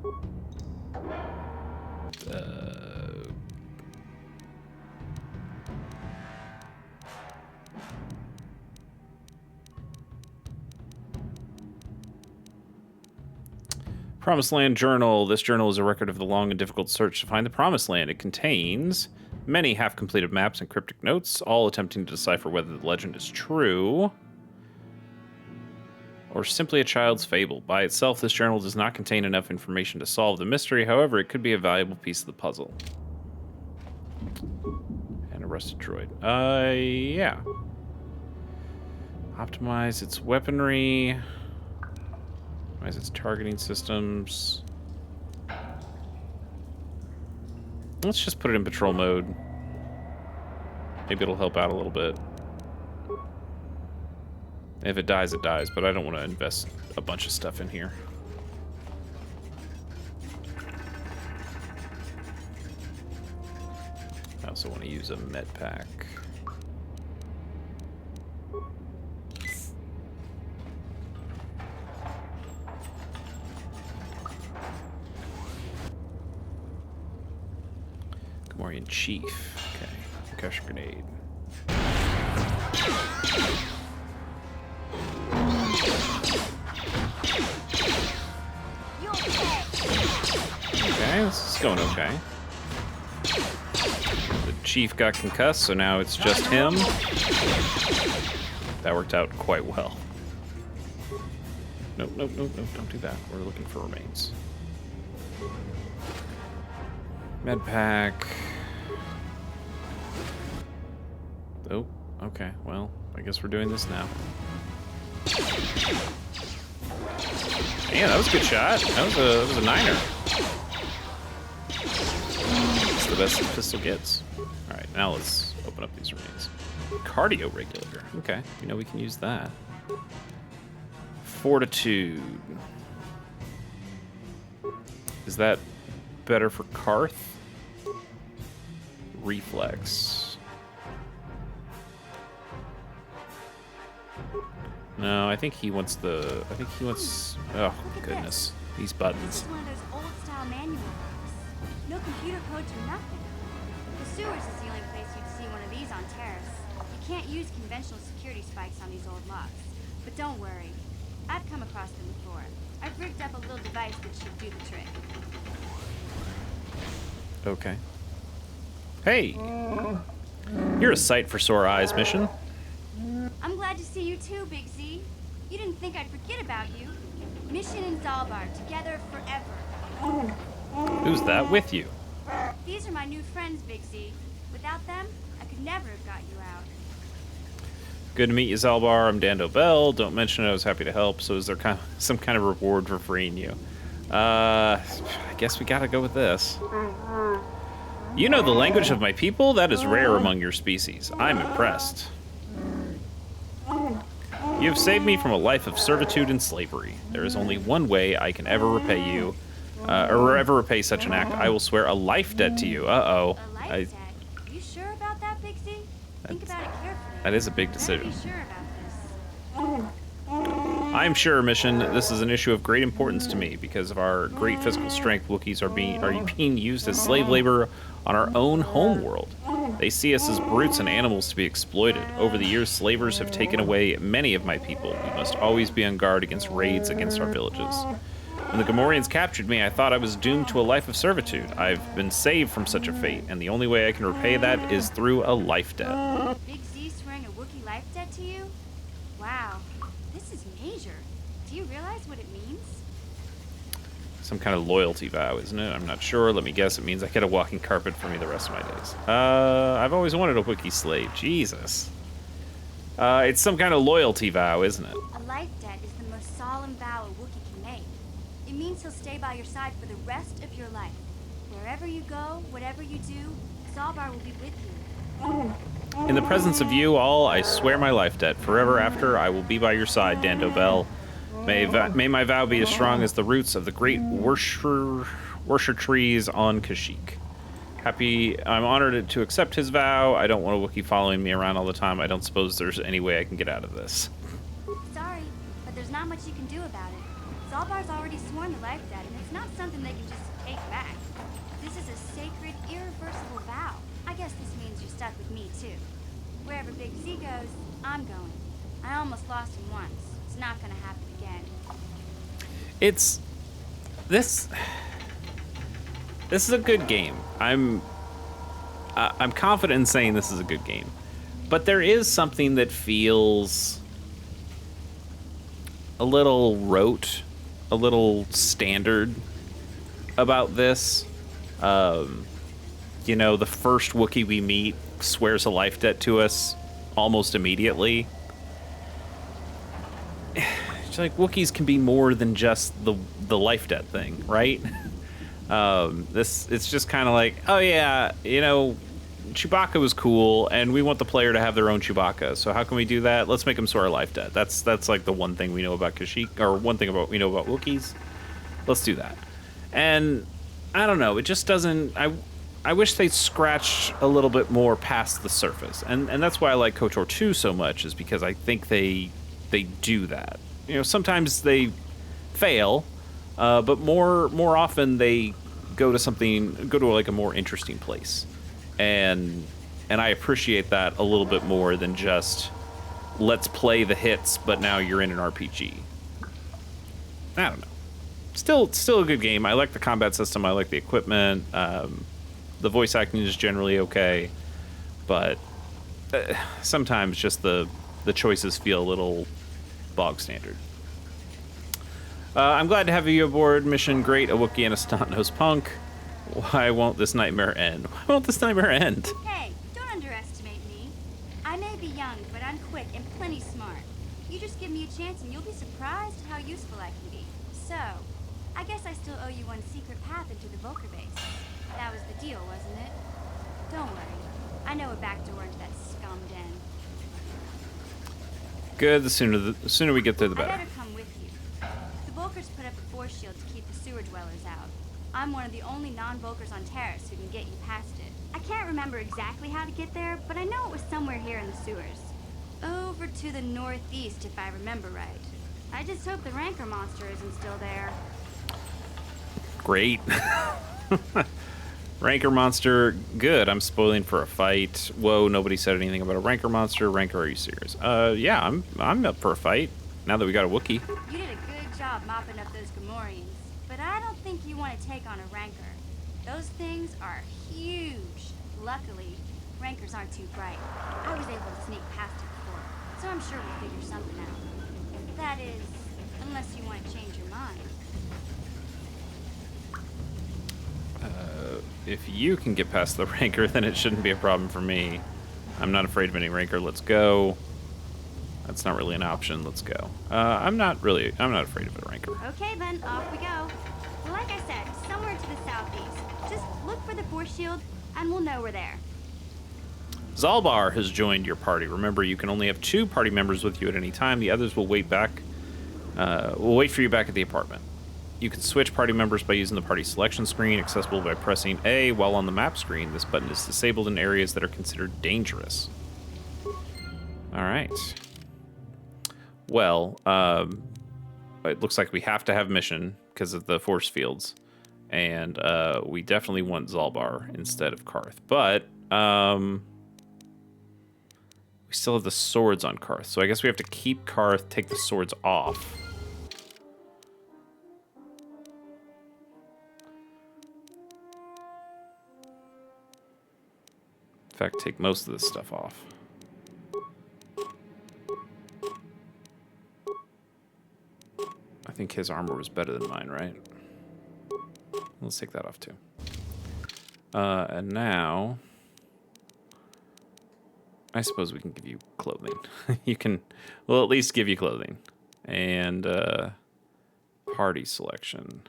Promised Land Journal. This journal is a record of the long and difficult search to find the Promised Land. It contains many half-completed maps and cryptic notes, all attempting to decipher whether the legend is true or simply a child's fable. By itself, this journal does not contain enough information to solve the mystery. However, it could be a valuable piece of the puzzle. And a rusted droid. Yeah. Optimize its weaponry. Optimize its targeting systems. Let's just put it in patrol mode. Maybe it'll help out a little bit. If it dies, it dies, but I don't want to invest a bunch of stuff in here. I also want to use a med pack. Gamorrean Chief. Okay. Concussion grenade. Okay, this is going okay. The chief got concussed, so now it's just him. That worked out quite well. Nope, nope, nope, nope, don't do that. We're looking for remains. Med pack. Oh, okay. Well, I guess we're doing this now. Man, that was a good shot. That was a 9er. It's the best this pistol gets. All right, now let's open up these remains. Cardio regulator. Okay, we know we can use that. Fortitude. Is that better for Karth? Reflex. No, I think he wants the. I think he wants. Oh goodness, these buttons. This is one of those old-style manual locks. No computer codes or nothing. The sewers is the only place you'd see one of these on Taris. You can't use conventional security spikes on these old locks. But don't worry, I've come across them before. I've rigged up a little device that should do the trick. Okay. Hey, you're a sight for sore eyes, Mission. I'm glad to see you too, Big Z. You didn't think I'd forget about you. Mission and Zalbar, together forever. Who's that with you? These are my new friends, Big Z. Without them, I could never have got you out. Good to meet you, Zalbar. I'm Dando Bell. Don't mention I was happy to help. So is there some kind of reward for freeing you? I guess we gotta go with this. You know the language of my people? That is rare among your species. I'm impressed. You have saved me from a life of servitude and slavery. There is only one way I can ever repay you, or ever repay such an act. I will swear a life debt to you. Uh-oh. A life debt? You sure about that, Big Z? Think about it carefully. That is a big decision. You better be sure about this. I'm sure, Mission, this is an issue of great importance to me because of our great physical strength. Wookiees are being used as slave labor on our own homeworld. They see us as brutes and animals to be exploited. Over the years, slavers have taken away many of my people. We must always be on guard against raids against our villages. When the Gamorreans captured me, I thought I was doomed to a life of servitude. I've been saved from such a fate, and the only way I can repay that is through a life debt. Big Z swearing a Wookiee life debt to you? Wow, this is major. Do you realize what it means? Some kind of loyalty vow, isn't it? I'm not sure. Let me guess. It means I get a walking carpet for me the rest of my days. I've always wanted a Wookiee slave. Jesus. It's some kind of loyalty vow, isn't it? A life debt is the most solemn vow a Wookiee can make. It means he'll stay by your side for the rest of your life. Wherever you go, whatever you do, Zalbar will be with you. In the presence of you all, I swear my life debt. Forever after, I will be by your side, Dando Bell. May my vow be as strong as the roots of the great worship trees on Kashyyyk. I'm honored to accept his vow. I don't want a Wookiee following me around all the time. I don't suppose there's any way I can get out of this. Sorry, but there's not much you can do about it. Zalbar's already sworn the life debt, and it's not something they can just take back. This is a sacred, irreversible vow. I guess this means you're stuck with me, too. Wherever Big Z goes, I'm going. I almost lost him once. It's not gonna happen again. This is a good game. I'm confident in saying this is a good game, but there is something that feels a little rote, a little standard about this. You know, the first Wookiee we meet swears a life debt to us almost immediately. It's like Wookiees can be more than just the life debt thing, right? It's just kind of like, oh yeah, you know, Chewbacca was cool, and we want the player to have their own Chewbacca. So how can we do that? Let's make them swear a life debt. That's like the one thing we know about Kashyyyk, or one thing we know about Wookiees. Let's do that. And I don't know, it just doesn't. I wish they'd scratched a little bit more past the surface, and that's why I like KOTOR 2 so much, is because I think they do that. You know, sometimes they fail, but more often they go to like a more interesting place, and I appreciate that a little bit more than just let's play the hits, but now you're in an RPG. I don't know. Still a good game. I like the combat system. I like the equipment. The voice acting is generally okay, but sometimes just the choices feel a little bog standard. I'm glad to have you aboard. Mission great. A Wookiee and a stunt-nosed punk. Why won't this nightmare end? Why won't this nightmare end? Hey, don't underestimate me. I may plenty smart. You just give me a chance and you'll be surprised at how useful I can be. So, I guess I still owe you one secret path into the Volker base. That was the deal, wasn't it? Don't worry. I know a back door into that scum den. Good. The sooner we get there, the better. I better come with you. The Volkers put up a force shield to keep the sewer dwellers out. I'm one of the only non-Volkers on Taris who can get you past it. I can't remember exactly how to get there, but I know it was somewhere here in the sewers. Over to the northeast, if I remember right. I just hope the rancor monster isn't still there. Great. Rancor monster, good. I'm spoiling for a fight. Whoa, nobody said anything about a rancor monster. Rancor, are you serious? Yeah, I'm up for a fight. Now that we got a Wookiee. You did a good job mopping up those Gamorreans, but I don't think you want to take on a rancor. Those things are huge. Luckily, rancors aren't too bright. I was able to sneak past it before, so I'm sure we'll figure something out. That is, unless you want to change your mind. If you can get past the rancor, then it shouldn't be a problem for me. I'm not afraid of any rancor. Let's go. That's not really an option. Let's go. I'm not afraid of a rancor. Okay, then, off we go. Like I said, somewhere to the southeast. Just look for the force shield, and we'll know we're there. Zalbar has joined your party. Remember, you can only have 2 party members with you at any time. The others will wait for you back at the apartment. You can switch party members by using the party selection screen, accessible by pressing A while on the map screen. This button is disabled in areas that are considered dangerous. All right. Well, it looks like we have to have mission because of the force fields. And we definitely want Zalbar instead of Karth. But we still have the swords on Karth. So I guess we have to keep Karth, take the swords off. In fact, take most of this stuff off. I think his armor was better than mine, right? Let's take that off too. And now, I suppose we can give you clothing. We'll at least give you clothing. And party selection.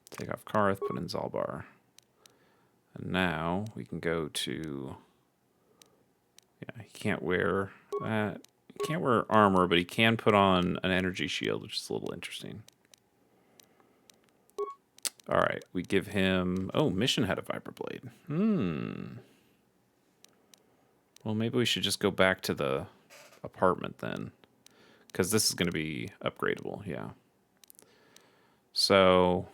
Take off Karth, put in Zalbar. And now we can go to, yeah, he can't wear that. He can't wear armor, but he can put on an energy shield, which is a little interesting. All right, we give him, oh, Mission had a vibroblade. Well, maybe we should just go back to the apartment then, because this is going to be upgradable, yeah. So,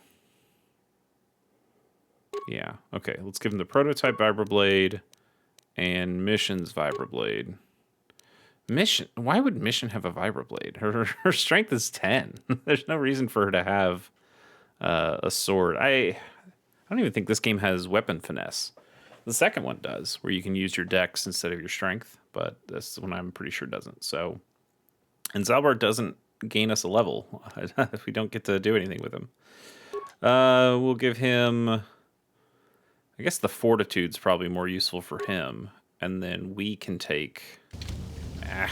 yeah, okay, let's give him the prototype vibroblade and Mission's vibroblade. Mission, why would Mission have a vibroblade? Her strength is 10. There's no reason for her to have a sword. I don't even think this game has weapon finesse. The second one does, where you can use your dex instead of your strength, but this one I'm pretty sure doesn't. So, and Zalbar doesn't gain us a level. We don't get to do anything with him. We'll give him, I guess the Fortitude's probably more useful for him, and then we can take, and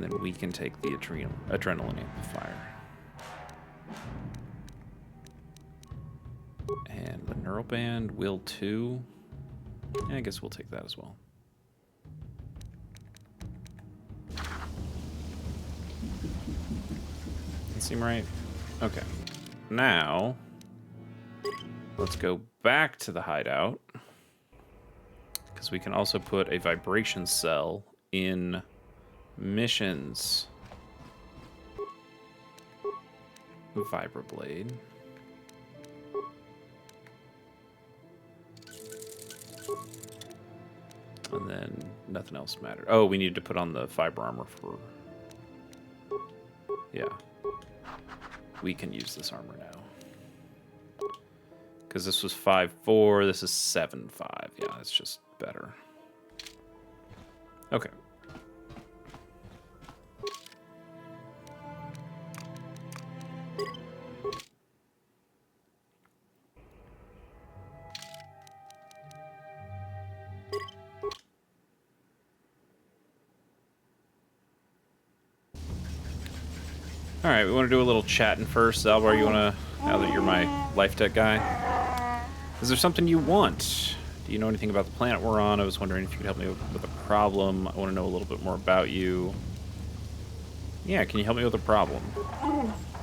then we can take the adrenaline amplifier. And the neural band, will 2. Yeah, I guess we'll take that as well. That seem right? Okay. Now, let's go back to the hideout. Because we can also put a vibration cell in Mission's vibroblade. And then nothing else mattered. Oh, we needed to put on the fiber armor for... Yeah. We can use this armor now. Because this was 5.4, this is 7.5. Yeah, it's just better. Okay. Alright, we want to do a little chatting first. Zalbar, you want to, now that you're my life deck guy, is there something you want? Do you know anything about the planet we're on? I was wondering if you could help me with a problem. I want to know a little bit more about you. Yeah, can you help me with a problem?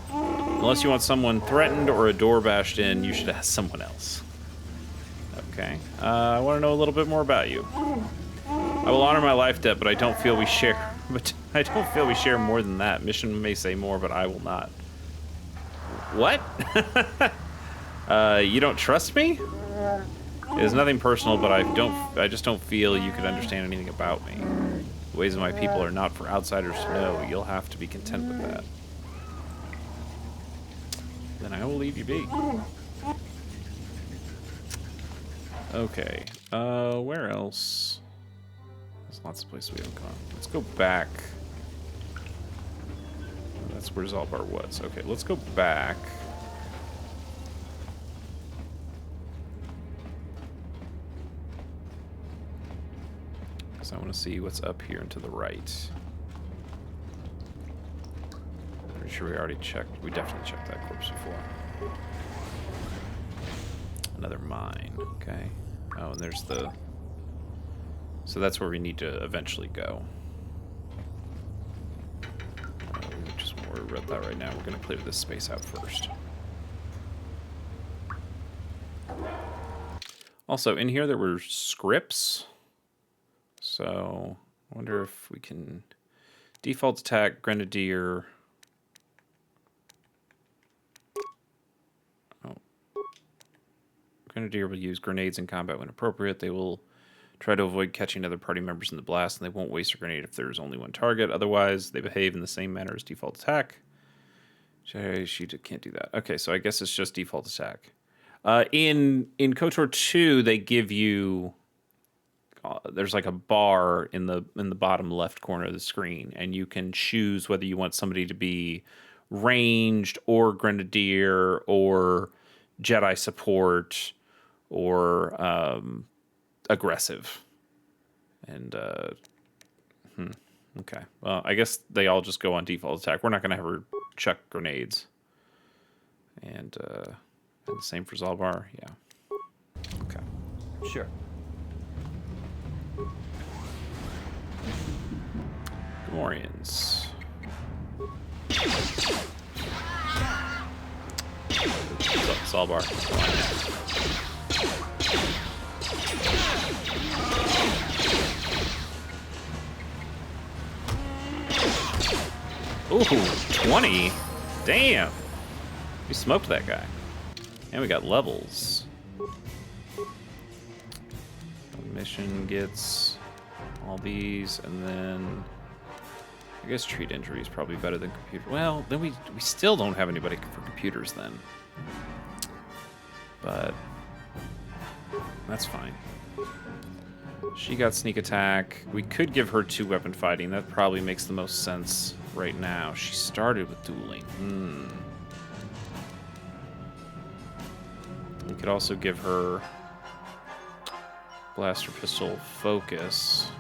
Unless you want someone threatened or a door bashed in, you should ask someone else. Okay. I want to know a little bit more about you. I will honor my life debt, but I don't feel we share. But I don't feel we share more than that. Mission may say more, but I will not. What? You don't trust me? It is nothing personal, but I just don't feel you could understand anything about me. The ways of my people are not for outsiders to know. You'll have to be content with that. Then I will leave you be. Okay. Where else? There's lots of places we haven't gone. Let's go back. That's where Zalbar was. Okay, let's go back. Because I want to see what's up here and to the right. Pretty sure we already checked. We definitely checked that corpse before. Another mine. Okay. Oh, and there's the... So that's where we need to eventually go. We just want to worry about that right now. We're going to clear this space out first. Also, in here there were scripts. So, I wonder if we can... Default attack, Grenadier... Oh. Grenadier will use grenades in combat when appropriate. They will try to avoid catching other party members in the blast, and they won't waste a grenade if there is only one target. Otherwise, they behave in the same manner as default attack. She can't do that. Okay, so I guess it's just default attack. In KOTOR 2, they give you... there's like a bar in the bottom left corner of the screen, and you can choose whether you want somebody to be ranged or Grenadier or Jedi support or aggressive. And okay, well, I guess they all just go on default attack. We're not gonna have her chuck grenades. And the same for Zalbar. Yeah. Okay. Sure. Gamorreans. Zalbar. Ooh, 20. Damn. We smoked that guy. And we got levels. The mission gets all these, and then I guess treat injury is probably better than computer. Well, then we still don't have anybody for computers then. But that's fine. She got sneak attack. We could give her 2-weapon fighting. That probably makes the most sense right now. She started with dueling. We could also give her blaster pistol focus.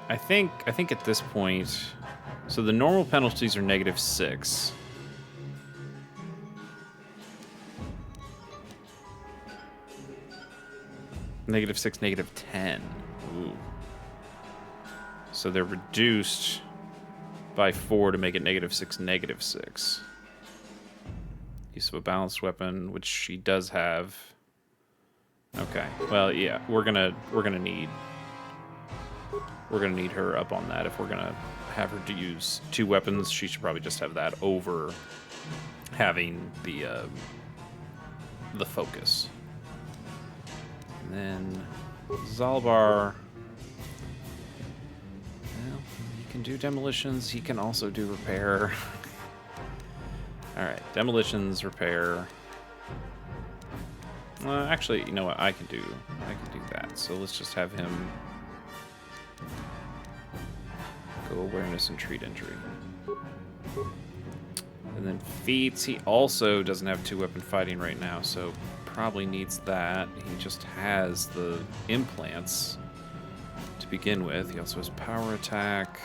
I think at this point, so the normal penalties are -6. -6, -10. Ooh. So they're reduced by 4 to make it -6, -6. Use of a balanced weapon, which she does have. Okay. Well, yeah, we're gonna need her up on that if we're gonna have her to use 2 weapons. She should probably just have that over having the focus. And then Zalbar. Well, he can do demolitions. He can also do repair. All right, demolitions, repair. Actually, you know what? I can do that. So let's just have him go awareness and treat injury. And then feats, he also doesn't have 2-weapon fighting right now, so probably needs that. He just has the implants to begin with. He also has power attack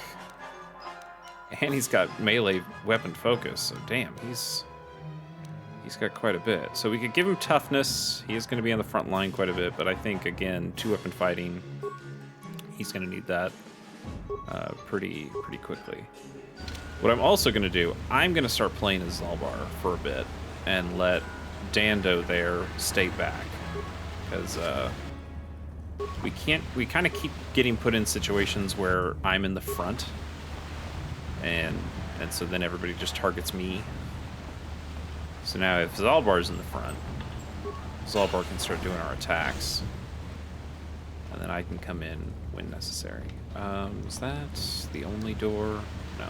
And he's got melee weapon focus, so damn, he's got quite a bit. So we could give him toughness. He is going to be on the front line quite a bit, but I think, again, 2-weapon fighting, he's going to need that pretty quickly. What I'm also going to do, I'm going to start playing as Zalbar for a bit and let Dando there stay back. Because we kind of keep getting put in situations where I'm in the front. And so then everybody just targets me. So now if Zalbar's in the front, Zalbar can start doing our attacks. And then I can come in when necessary. Is that the only door? No.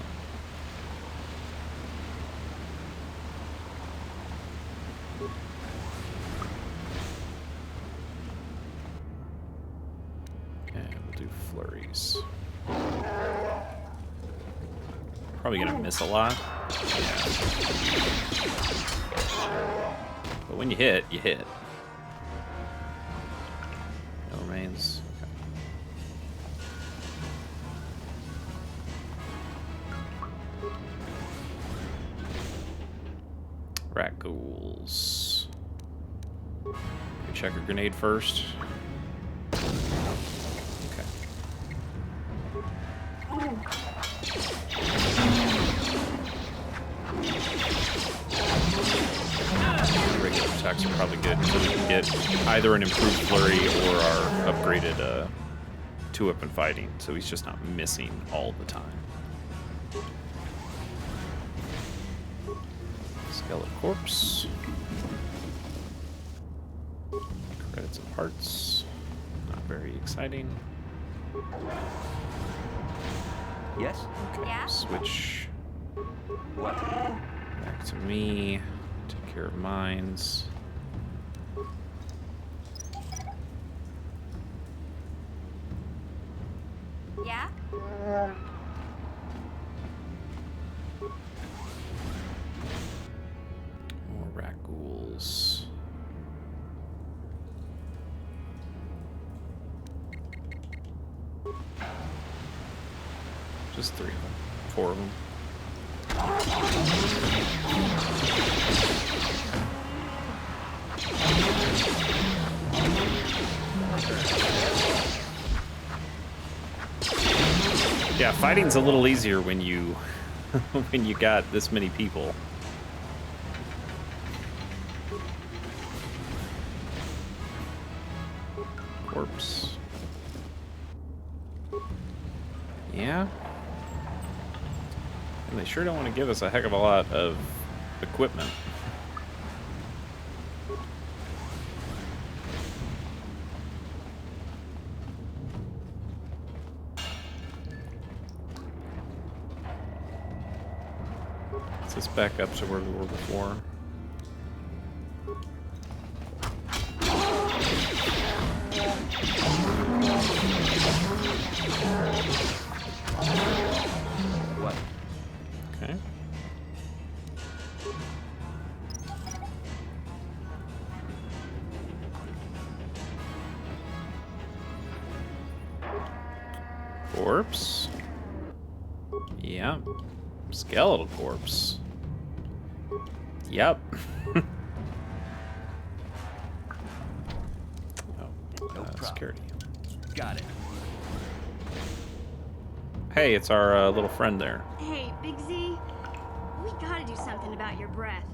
And we'll do flurries. Probably gonna miss a lot. Yeah. But when you hit, you hit. No remains. Okay. Rat ghouls. We check our grenade first. Regular attacks are probably good, so we can get either an improved flurry or our upgraded 2-weapon fighting, so he's just not missing all the time. Skeleton corpse. Credits and parts. Not very exciting. Yes? Okay, Yeah? switch What? back to me. Take care of mines. Yeah? More rat ghouls. Just 3 of them. 4 of them. Yeah, fighting's a little easier when you when you got this many people. Corpse. Yeah. And they sure don't want to give us a heck of a lot of equipment. Let's back up to where we were before. What? Okay. Corpse. Yeah. Skeletal corpse. Yep. Security. Got it. Hey, it's our little friend there. Hey, Big Z, we gotta do something about your breath.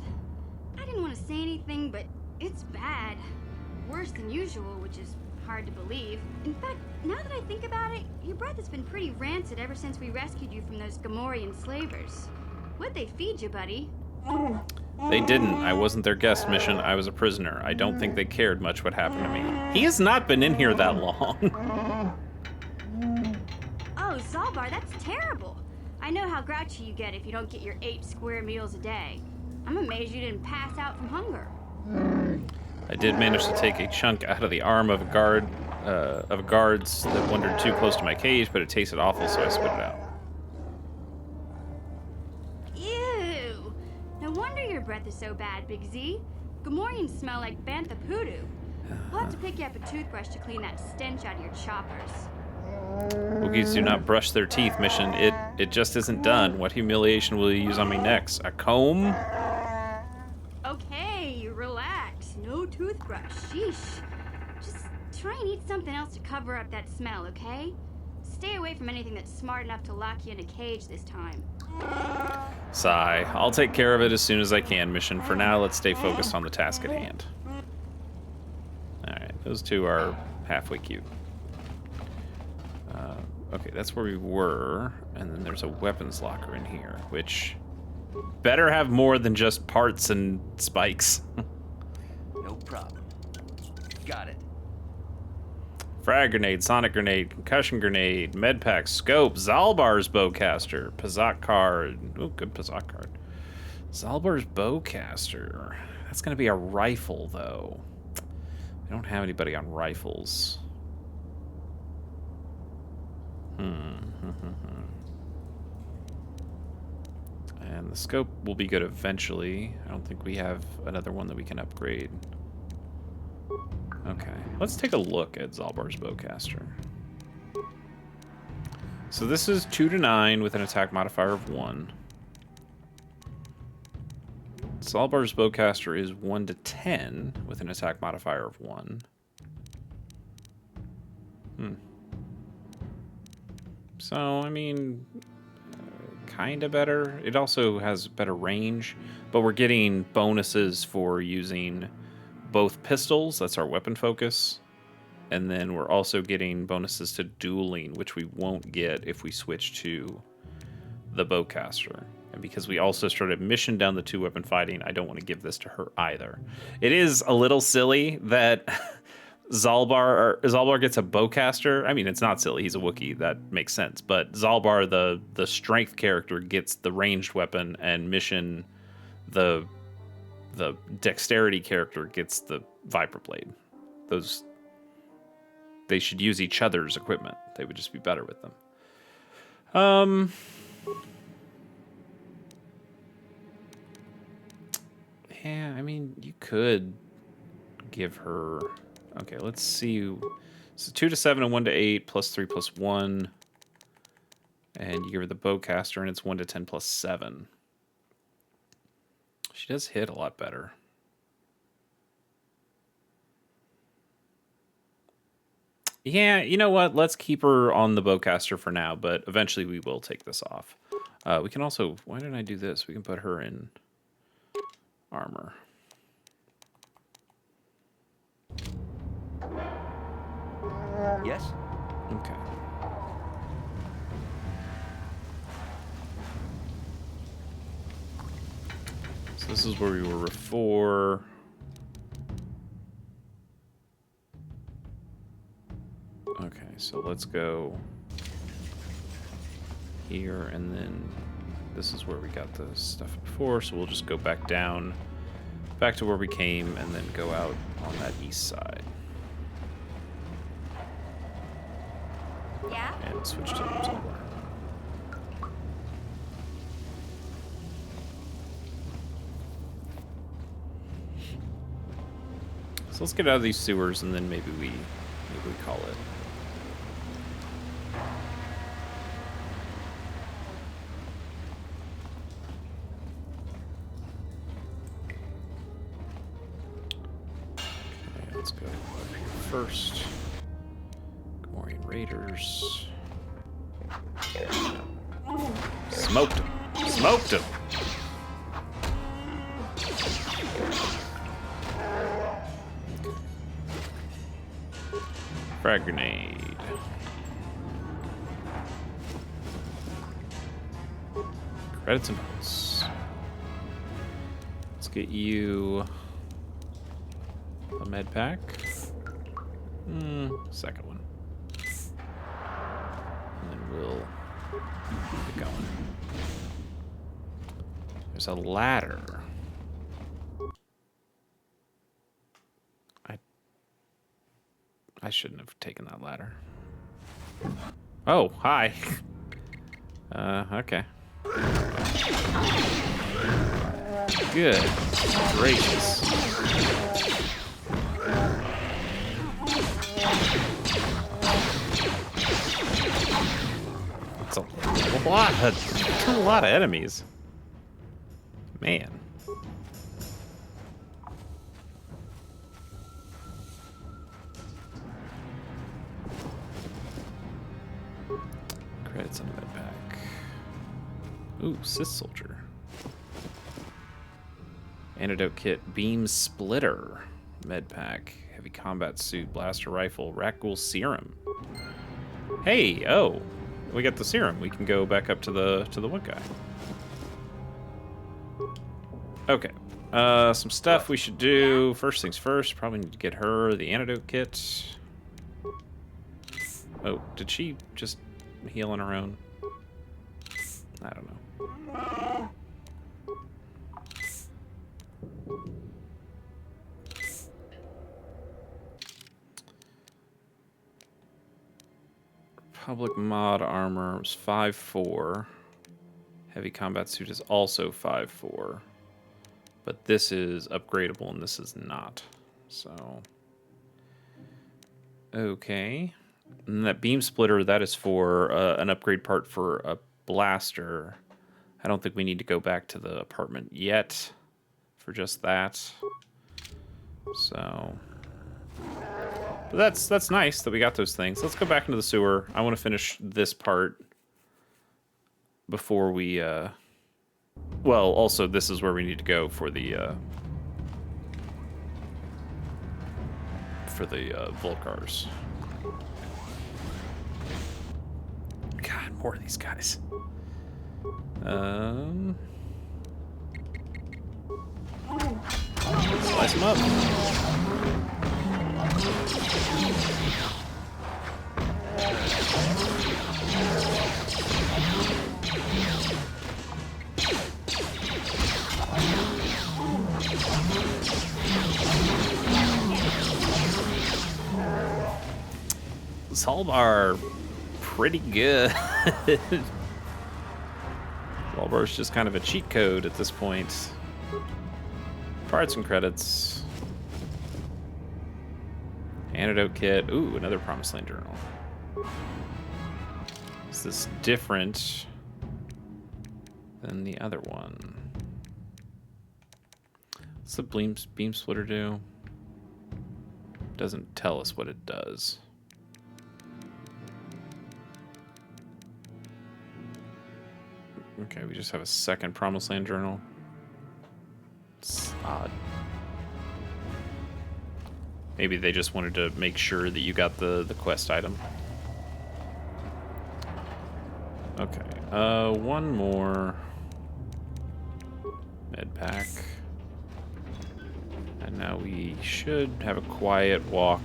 I didn't want to say anything, but it's bad. Worse than usual, which is hard to believe. In fact, now that I think about it, your breath has been pretty rancid ever since we rescued you from those Gamorrean slavers. What'd they feed you, buddy? They didn't. I wasn't their guest mission. I was a prisoner. I don't think they cared much what happened to me. He has not been in here that long. Oh, Zalbar, that's terrible. I know how grouchy you get if you don't get your 8 square meals a day. I'm amazed you didn't pass out from hunger. I did manage to take a chunk out of the arm of a guard, of guards that wandered too close to my cage, but it tasted awful, so I spit it out. Ew! No wonder your breath is so bad, Big Z. Gamorreans smell like bantha poodoo. We'll have to pick you up a toothbrush to clean that stench out of your choppers. Wookiees do not brush their teeth mission. It just isn't done. What humiliation will you use on me next? A comb? Okay, relax. No toothbrush. Sheesh. Just try and eat something else to cover up that smell, okay? Stay away from anything that's smart enough to lock you in a cage this time. Sigh. I'll take care of it as soon as I can, mission. For now, let's stay focused on the task at hand. Alright, those two are halfway cute. Okay, that's where we were. And then there's a weapons locker in here, which better have more than just parts and spikes. No problem. Got it. Frag grenade, sonic grenade, concussion grenade, med pack, scope, Zalbar's bowcaster, Pazak card. Oh, good Pazak card. Zalbar's bowcaster. That's going to be a rifle, though. We don't have anybody on rifles. And the scope will be good eventually. I don't think we have another one that we can upgrade. Okay, let's take a look at Zalbar's bowcaster. So this is 2 to 9 with an attack modifier of 1. Zalbar's bowcaster is 1 to 10 with an attack modifier of 1. So, I mean, kind of better. It also has better range, but we're getting bonuses for using both pistols. That's our weapon focus. And then we're also getting bonuses to dueling, which we won't get if we switch to the bowcaster. And because we also started mission down the 2-weapon fighting, I don't want to give this to her either. It is a little silly that Zalbar gets a bowcaster. I mean, it's not silly. He's a Wookiee. That makes sense. But Zalbar, the strength character, gets the ranged weapon, and Mission, the dexterity character, gets the Viper Blade. They should use each other's equipment. They would just be better with them. Yeah, I mean, you could give her... Okay, let's see. So 2 to 7 and 1 to 8 plus 3 plus 1. And you give her the bowcaster, and it's 1 to 10 plus 7. She does hit a lot better. Yeah, you know what? Let's keep her on the bowcaster for now, but eventually we will take this off. We can also... Why didn't I do this? We can put her in armor. Yes? Okay. So this is where we were before. Okay, so let's go here, and then this is where we got the stuff before, so we'll just go back down, back to where we came, and then go out on that east side. Yeah? And switch to Zalbar. So let's get out of these sewers, and then maybe we call it. Okay, let's go up here first. Gamorrean Raiders. Smoked him. Smoked him. Frag grenade. Credits and votes. Let's get you a med pack. Second one. And then we'll keep it going. There's a ladder. I shouldn't have taken that ladder. Oh, hi. Okay. Good gracious. a lot of enemies. Man. Credits on a med pack. Ooh, Sith Soldier. Antidote kit, beam splitter, med pack, heavy combat suit, blaster rifle, Rakghoul serum. Hey, oh, we got the serum. We can go back up to the one guy. Okay, some stuff we should do. First things first, probably need to get her the antidote kit. Oh, did she just heal on her own? I don't know. Public mod armor is 5.4. Heavy combat suit is also 5.4. But this is upgradable and this is not. So, okay. And that beam splitter, that is for an upgrade part for a blaster. I don't think we need to go back to the apartment yet for just that. So, but that's nice that we got those things. Let's go back into the sewer. I want to finish this part before we, well, also this is where we need to go for the Volcars. God, more of these guys. Slice them up. Zalbar, pretty good. Zalbar's just kind of a cheat code at this point. Parts and credits. Antidote kit. Ooh, another Promised Land journal. Is this different than the other one? What's the beam splitter do? Doesn't tell us what it does. Okay, we just have a second Promised Land journal. It's odd. Maybe they just wanted to make sure that you got the quest item. Okay, one more med pack. And now we should have a quiet walk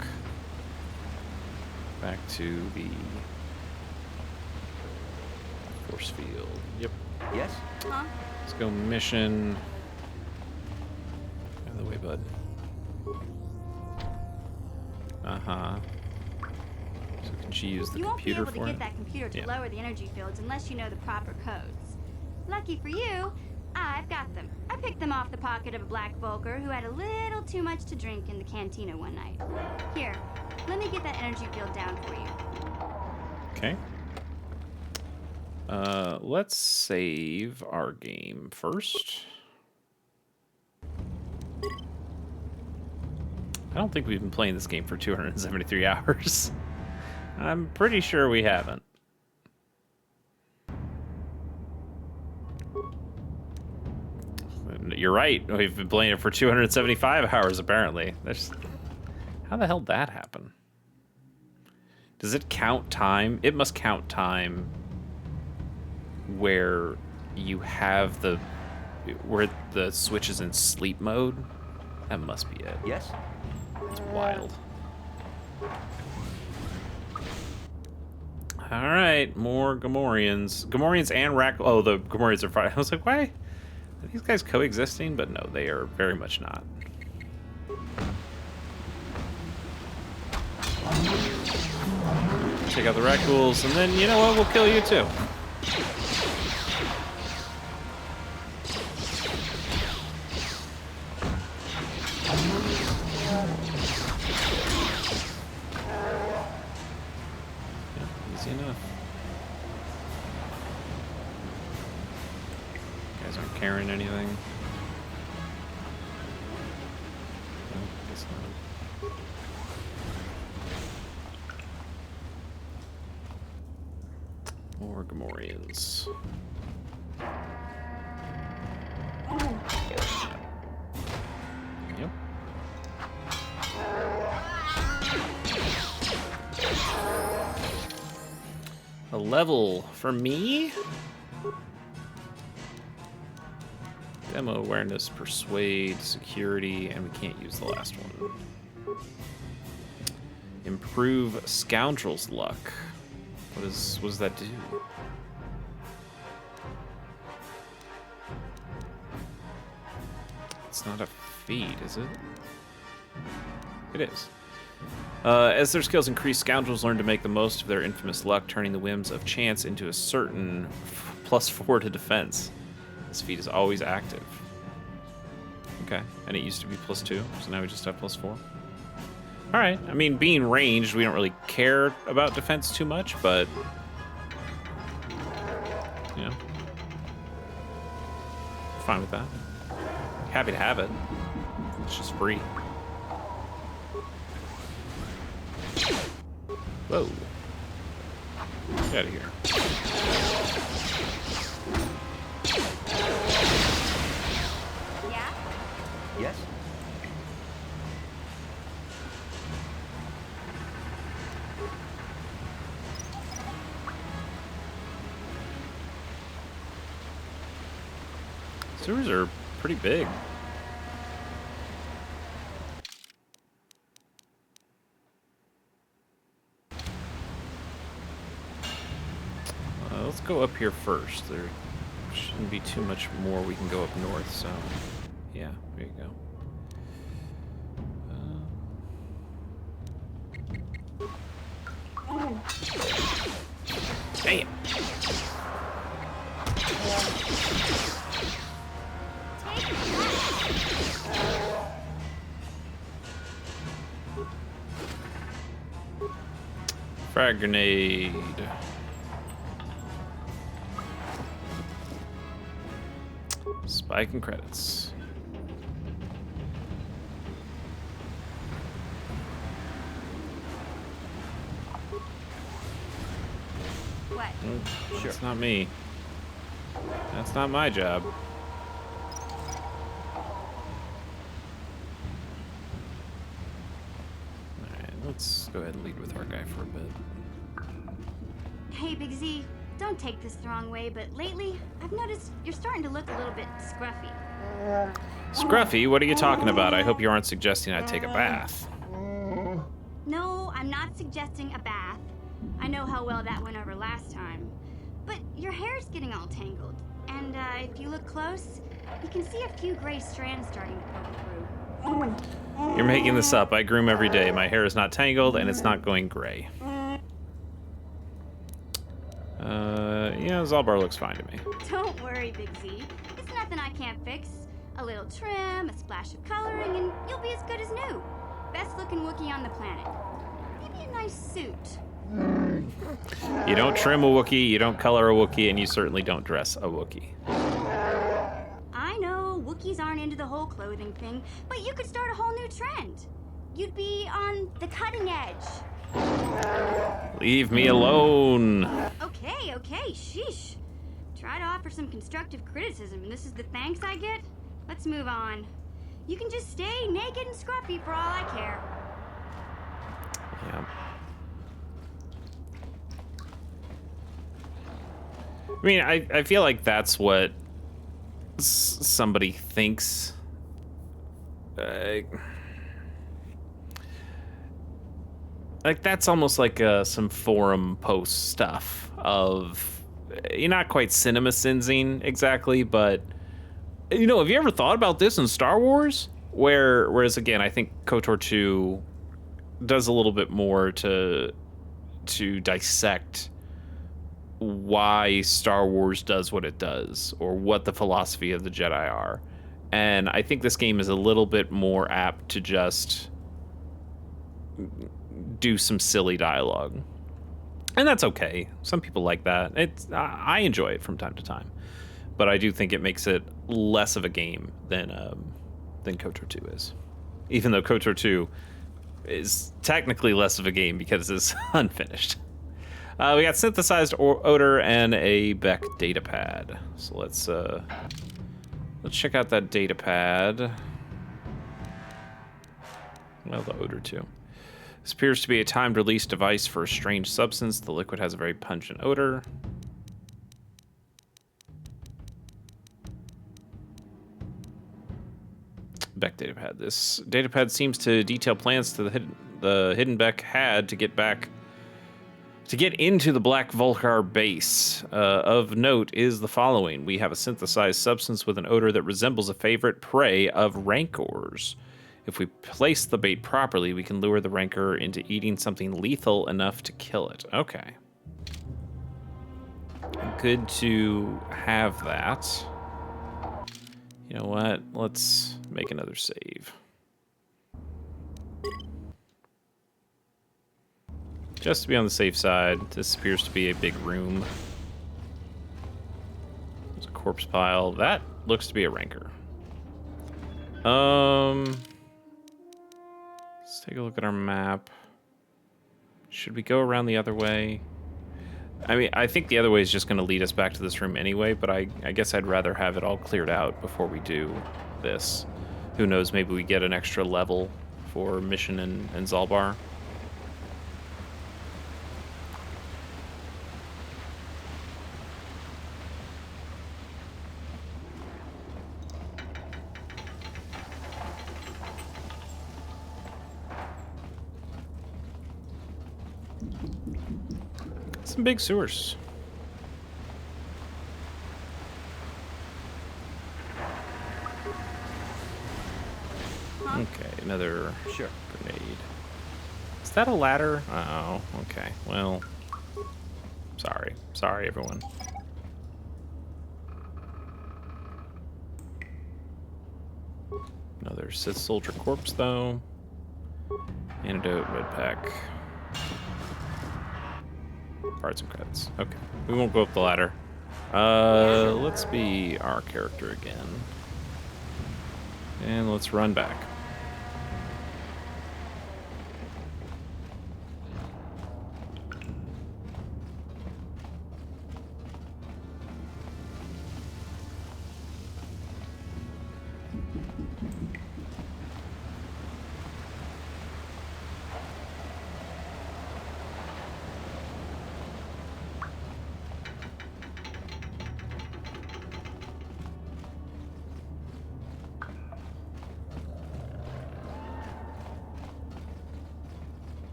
back to the force field. Yep. Yes? Huh? Let's go mission. Out of the way, bud. Uh-huh. So can she use the You won't be computer able to for get it? that computer to Yeah. lower the energy fields unless you know the proper codes. Lucky for you, I've got them. I picked them off the pocket of a black Volker who had a little too much to drink in the cantina one night. Here, let me get that energy field down for you. Okay. Let's save our game first. I don't think we've been playing this game for 273 hours. I'm pretty sure we haven't. You're right. We've been playing it for 275 hours, apparently. How the hell did that happen? Does it count time? It must count time where you have where the switch is in sleep mode. That must be it. Yes? It's wild. All right, more Gamorreans. Gamorreans and Oh, the Gamorreans are fighting. I was like, why are these guys coexisting? But no, they are very much not. Take out the Rakghouls, and then, you know what? We'll kill you too. Yeah, easy enough. carrying anything? No, guess not. More Gamorreans. Yep. A level for me? Demo awareness, persuade, security, and we can't use the last one. Improve scoundrel's luck. What does that do? It's not a feat, is it? It is. As their skills increase, scoundrels learn to make the most of their infamous luck, turning the whims of chance into a certain +4 to defense. This feat is always active. Okay, and it used to be +2, so now we just have +4. All right, I mean, being ranged, we don't really care about defense too much, but, you know, fine with that. Happy to have it. It's just free. Whoa. Get out of here. Yeah? Yes? Sewers are pretty big. Let's go up here first. There shouldn't be too much more we can go up north, so yeah, there you go. Damn. Frag grenade. Spike and credits. What? Sure. That's not me. That's not my job. Alright, let's go ahead and lead with our guy for a bit. Hey, Big Z, don't take this the wrong way, but lately, I've noticed you're starting to look a little bit scruffy. Scruffy? What are you talking about? I hope you aren't suggesting I take a bath. No, I'm not suggesting a bath. I know how well that went over last time. But your hair's getting all tangled. And if you look close, you can see a few gray strands starting to poke through. You're making this up. I groom every day. My hair is not tangled and it's not going gray. Yeah, Zalbar looks fine to me. Don't worry, Big Z. It's nothing I can't fix. A little trim, a splash of coloring, and you'll be as good as new. Best looking Wookiee on the planet. Maybe a nice suit. You don't trim a Wookiee, you don't color a Wookiee, and you certainly don't dress a Wookiee. I know, Wookiees aren't into the whole clothing thing, but you could start a whole new trend. You'd be on the cutting edge. Leave me alone. Okay, sheesh. Try to offer some constructive criticism, and this is the thanks I get? Let's move on. You can just stay naked and scruffy for all I care. Yeah. I mean, I feel like that's what somebody thinks. Like, that's almost like some forum post stuff of, you're not quite cinema sensing exactly, but, you know, have you ever thought about this in Star Wars? Whereas, again, I think KOTOR 2 does a little bit more to dissect why Star Wars does what it does, or what the philosophy of the Jedi are. And I think this game is a little bit more apt to just do some silly dialogue. And that's okay. Some people like that. I enjoy it from time to time. but I do think it makes it less of a game than KOTOR 2 is. Even though KOTOR 2 is technically less of a game because it's unfinished. We got synthesized odor and a Beck data pad. So let's check out that data pad. Well, the odor too. This appears to be a timed release device for a strange substance. The liquid has a very pungent odor. Beck datapad. This datapad seems to detail plans to the hidden Beck had to get into the Black Vulcar base. Of note is the following. We have a synthesized substance with an odor that resembles a favorite prey of rancors. If we place the bait properly, we can lure the rancor into eating something lethal enough to kill it. Okay. Good to have that. You know what? Let's make another save. Just to be on the safe side, this appears to be a big room. There's a corpse pile. That looks to be a rancor. Let's take a look at our map. Should we go around the other way? I mean, I think the other way is just going to lead us back to this room anyway, but I guess I'd rather have it all cleared out before we do this. Who knows, maybe we get an extra level for Mission and Zalbar. Some big sewers. Okay, another grenade. Is that a ladder? Oh, okay. Well, sorry. Sorry, everyone. Another Sith soldier corpse, though. Antidote, red pack. Parts and credits. Okay, we won't go up the ladder. Let's be our character again. And let's run back.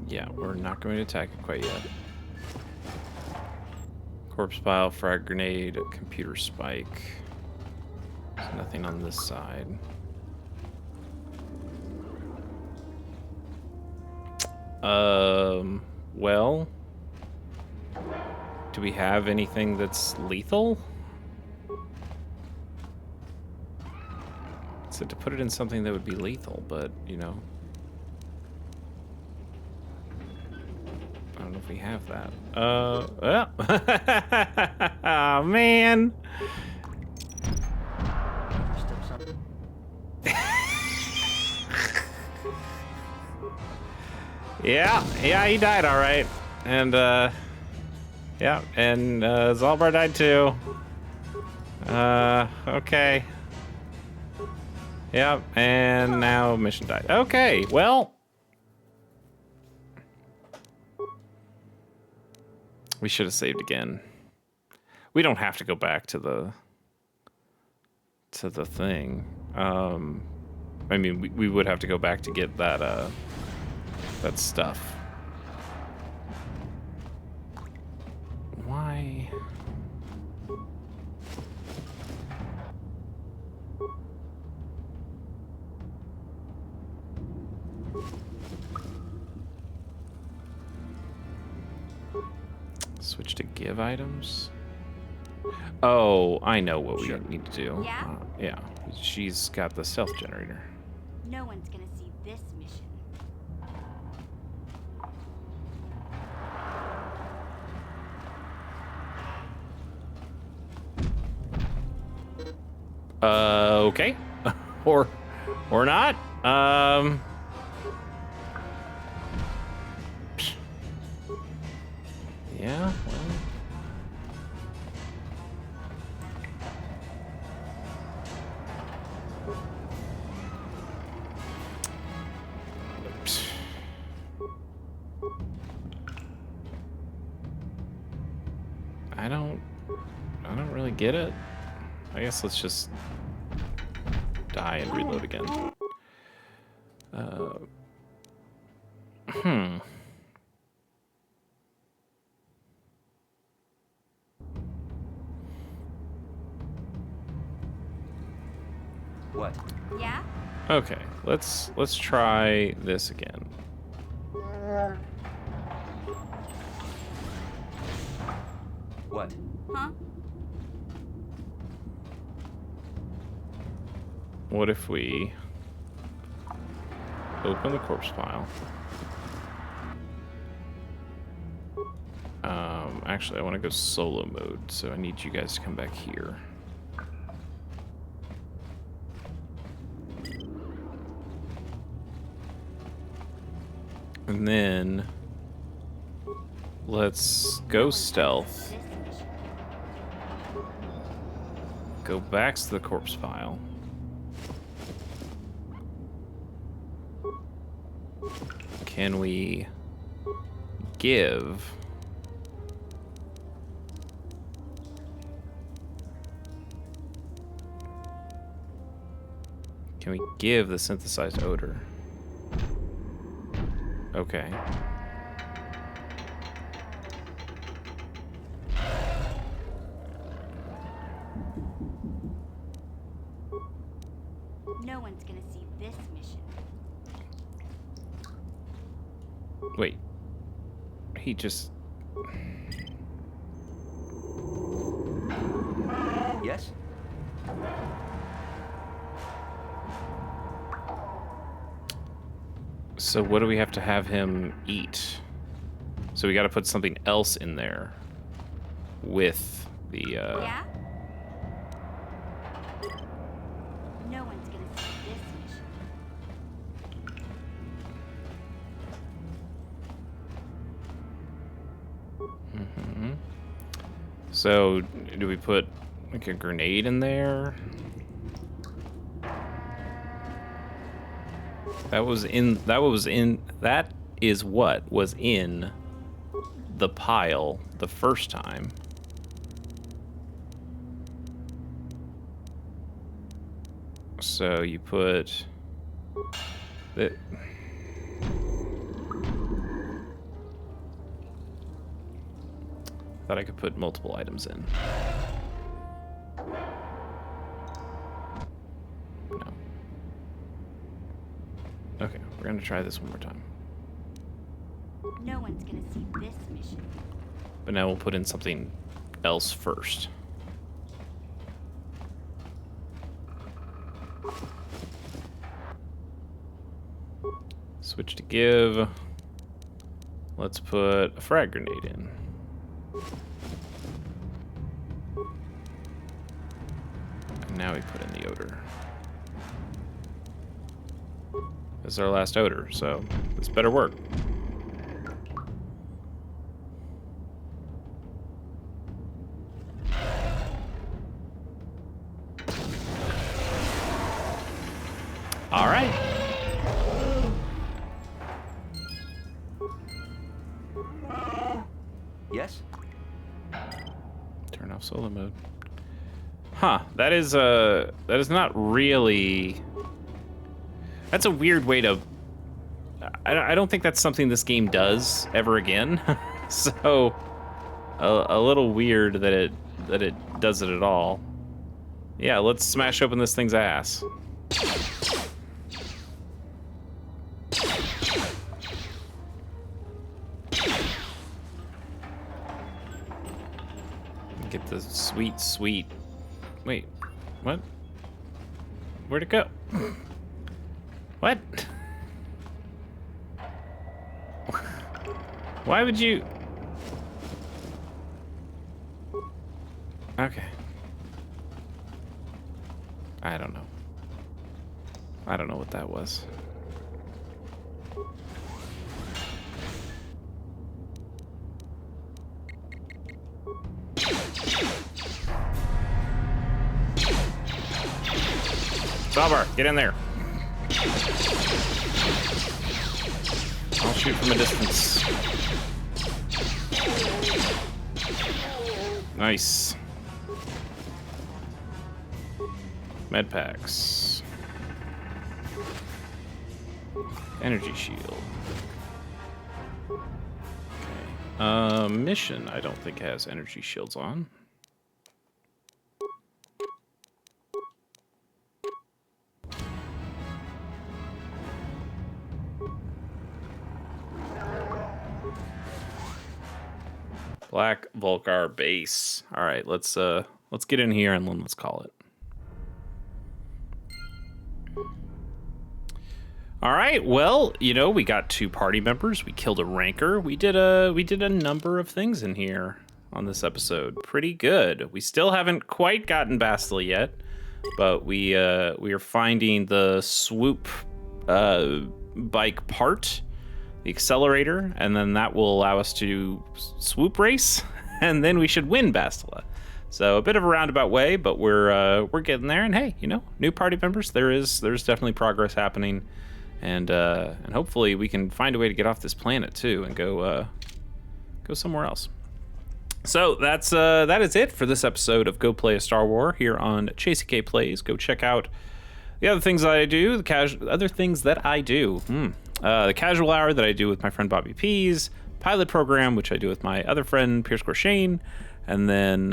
Yeah, we're not going to attack it quite yet. Corpse pile, frag grenade, computer spike. There's nothing on this side. Well, do we have anything that's lethal? So to put it in something that would be lethal, but, you know. I don't know if we have that. Oh, man. Yeah, he died all right. And, yeah, and, Zalbar died too. Okay. Yep, and now mission died. Okay, well. We should have saved again. We don't have to go back to the thing. I mean, we would have to go back to get that that stuff. Why? Switch to give items. Oh, I know what we need to do. Yeah? Yeah, she's got the stealth generator. No one's gonna see this mission. Okay. or not. Yeah, well. I don't really get it. I guess let's just die and reload again. What? Yeah? Okay, let's try this again. What? Huh? What if we open the corpse file? Actually, I want to go solo mode, so I need you guys to come back here. And then let's go stealth. Go back to the corpse file. Can we give the synthesized odor? Okay. No one's gonna see this mission. Wait. He just... Yes? So what do we have to have him eat? So we got to put something else in there with the Yeah? No one's gonna see this mission. So do we put like a grenade in there? That is what was in the pile the first time. So you put that. Thought I could put multiple items in. No. Okay, we're gonna try this one more time. No one's gonna see this mission. But now we'll put in something else first. Switch to give. Let's put a frag grenade in. And now we put in the odor. This is our last odor, so this better work. All right. Yes? Turn off solo mode. Huh, that is not really... That's a weird way to... I don't think that's something this game does ever again. So, a little weird that it does it at all. Yeah, let's smash open this thing's ass. Get the sweet, sweet... Wait, what? Where'd it go? What? Why would you... Okay. I don't know. I don't know what that was. Salvar, get in there. I'll shoot from a distance. Nice. Med packs. Energy shield. Okay. Mission, I don't think has energy shields on. Black Volcar base. All right, let's get in here and then let's call it. All right, well, you know, we got 2 party members. We killed a rancor. We did a number of things in here on this episode. Pretty good. We still haven't quite gotten Bastila yet, but we are finding the swoop bike part, the accelerator, and then that will allow us to swoop race, and then we should win Bastila. So a bit of a roundabout way, but we're getting there. And hey, you know, new party members. There's definitely progress happening, and hopefully we can find a way to get off this planet too and go somewhere else. So that is it for this episode of Go Play a Star War here on ChaseyK Plays. Go check out the other things that I do, the casual hour that I do with my friend Bobby Pease, pilot program, which I do with my other friend Pierce Gorshane, and then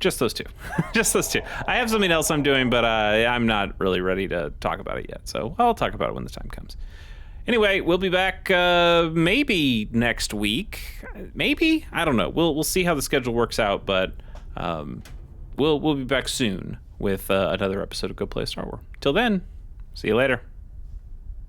just those 2. Just those 2. I have something else I'm doing, but I'm not really ready to talk about it yet, so I'll talk about it when the time comes. Anyway, we'll be back maybe next week. Maybe? I don't know. We'll see how the schedule works out, but we'll be back soon with another episode of Go Play Star Wars. Till then, see you later.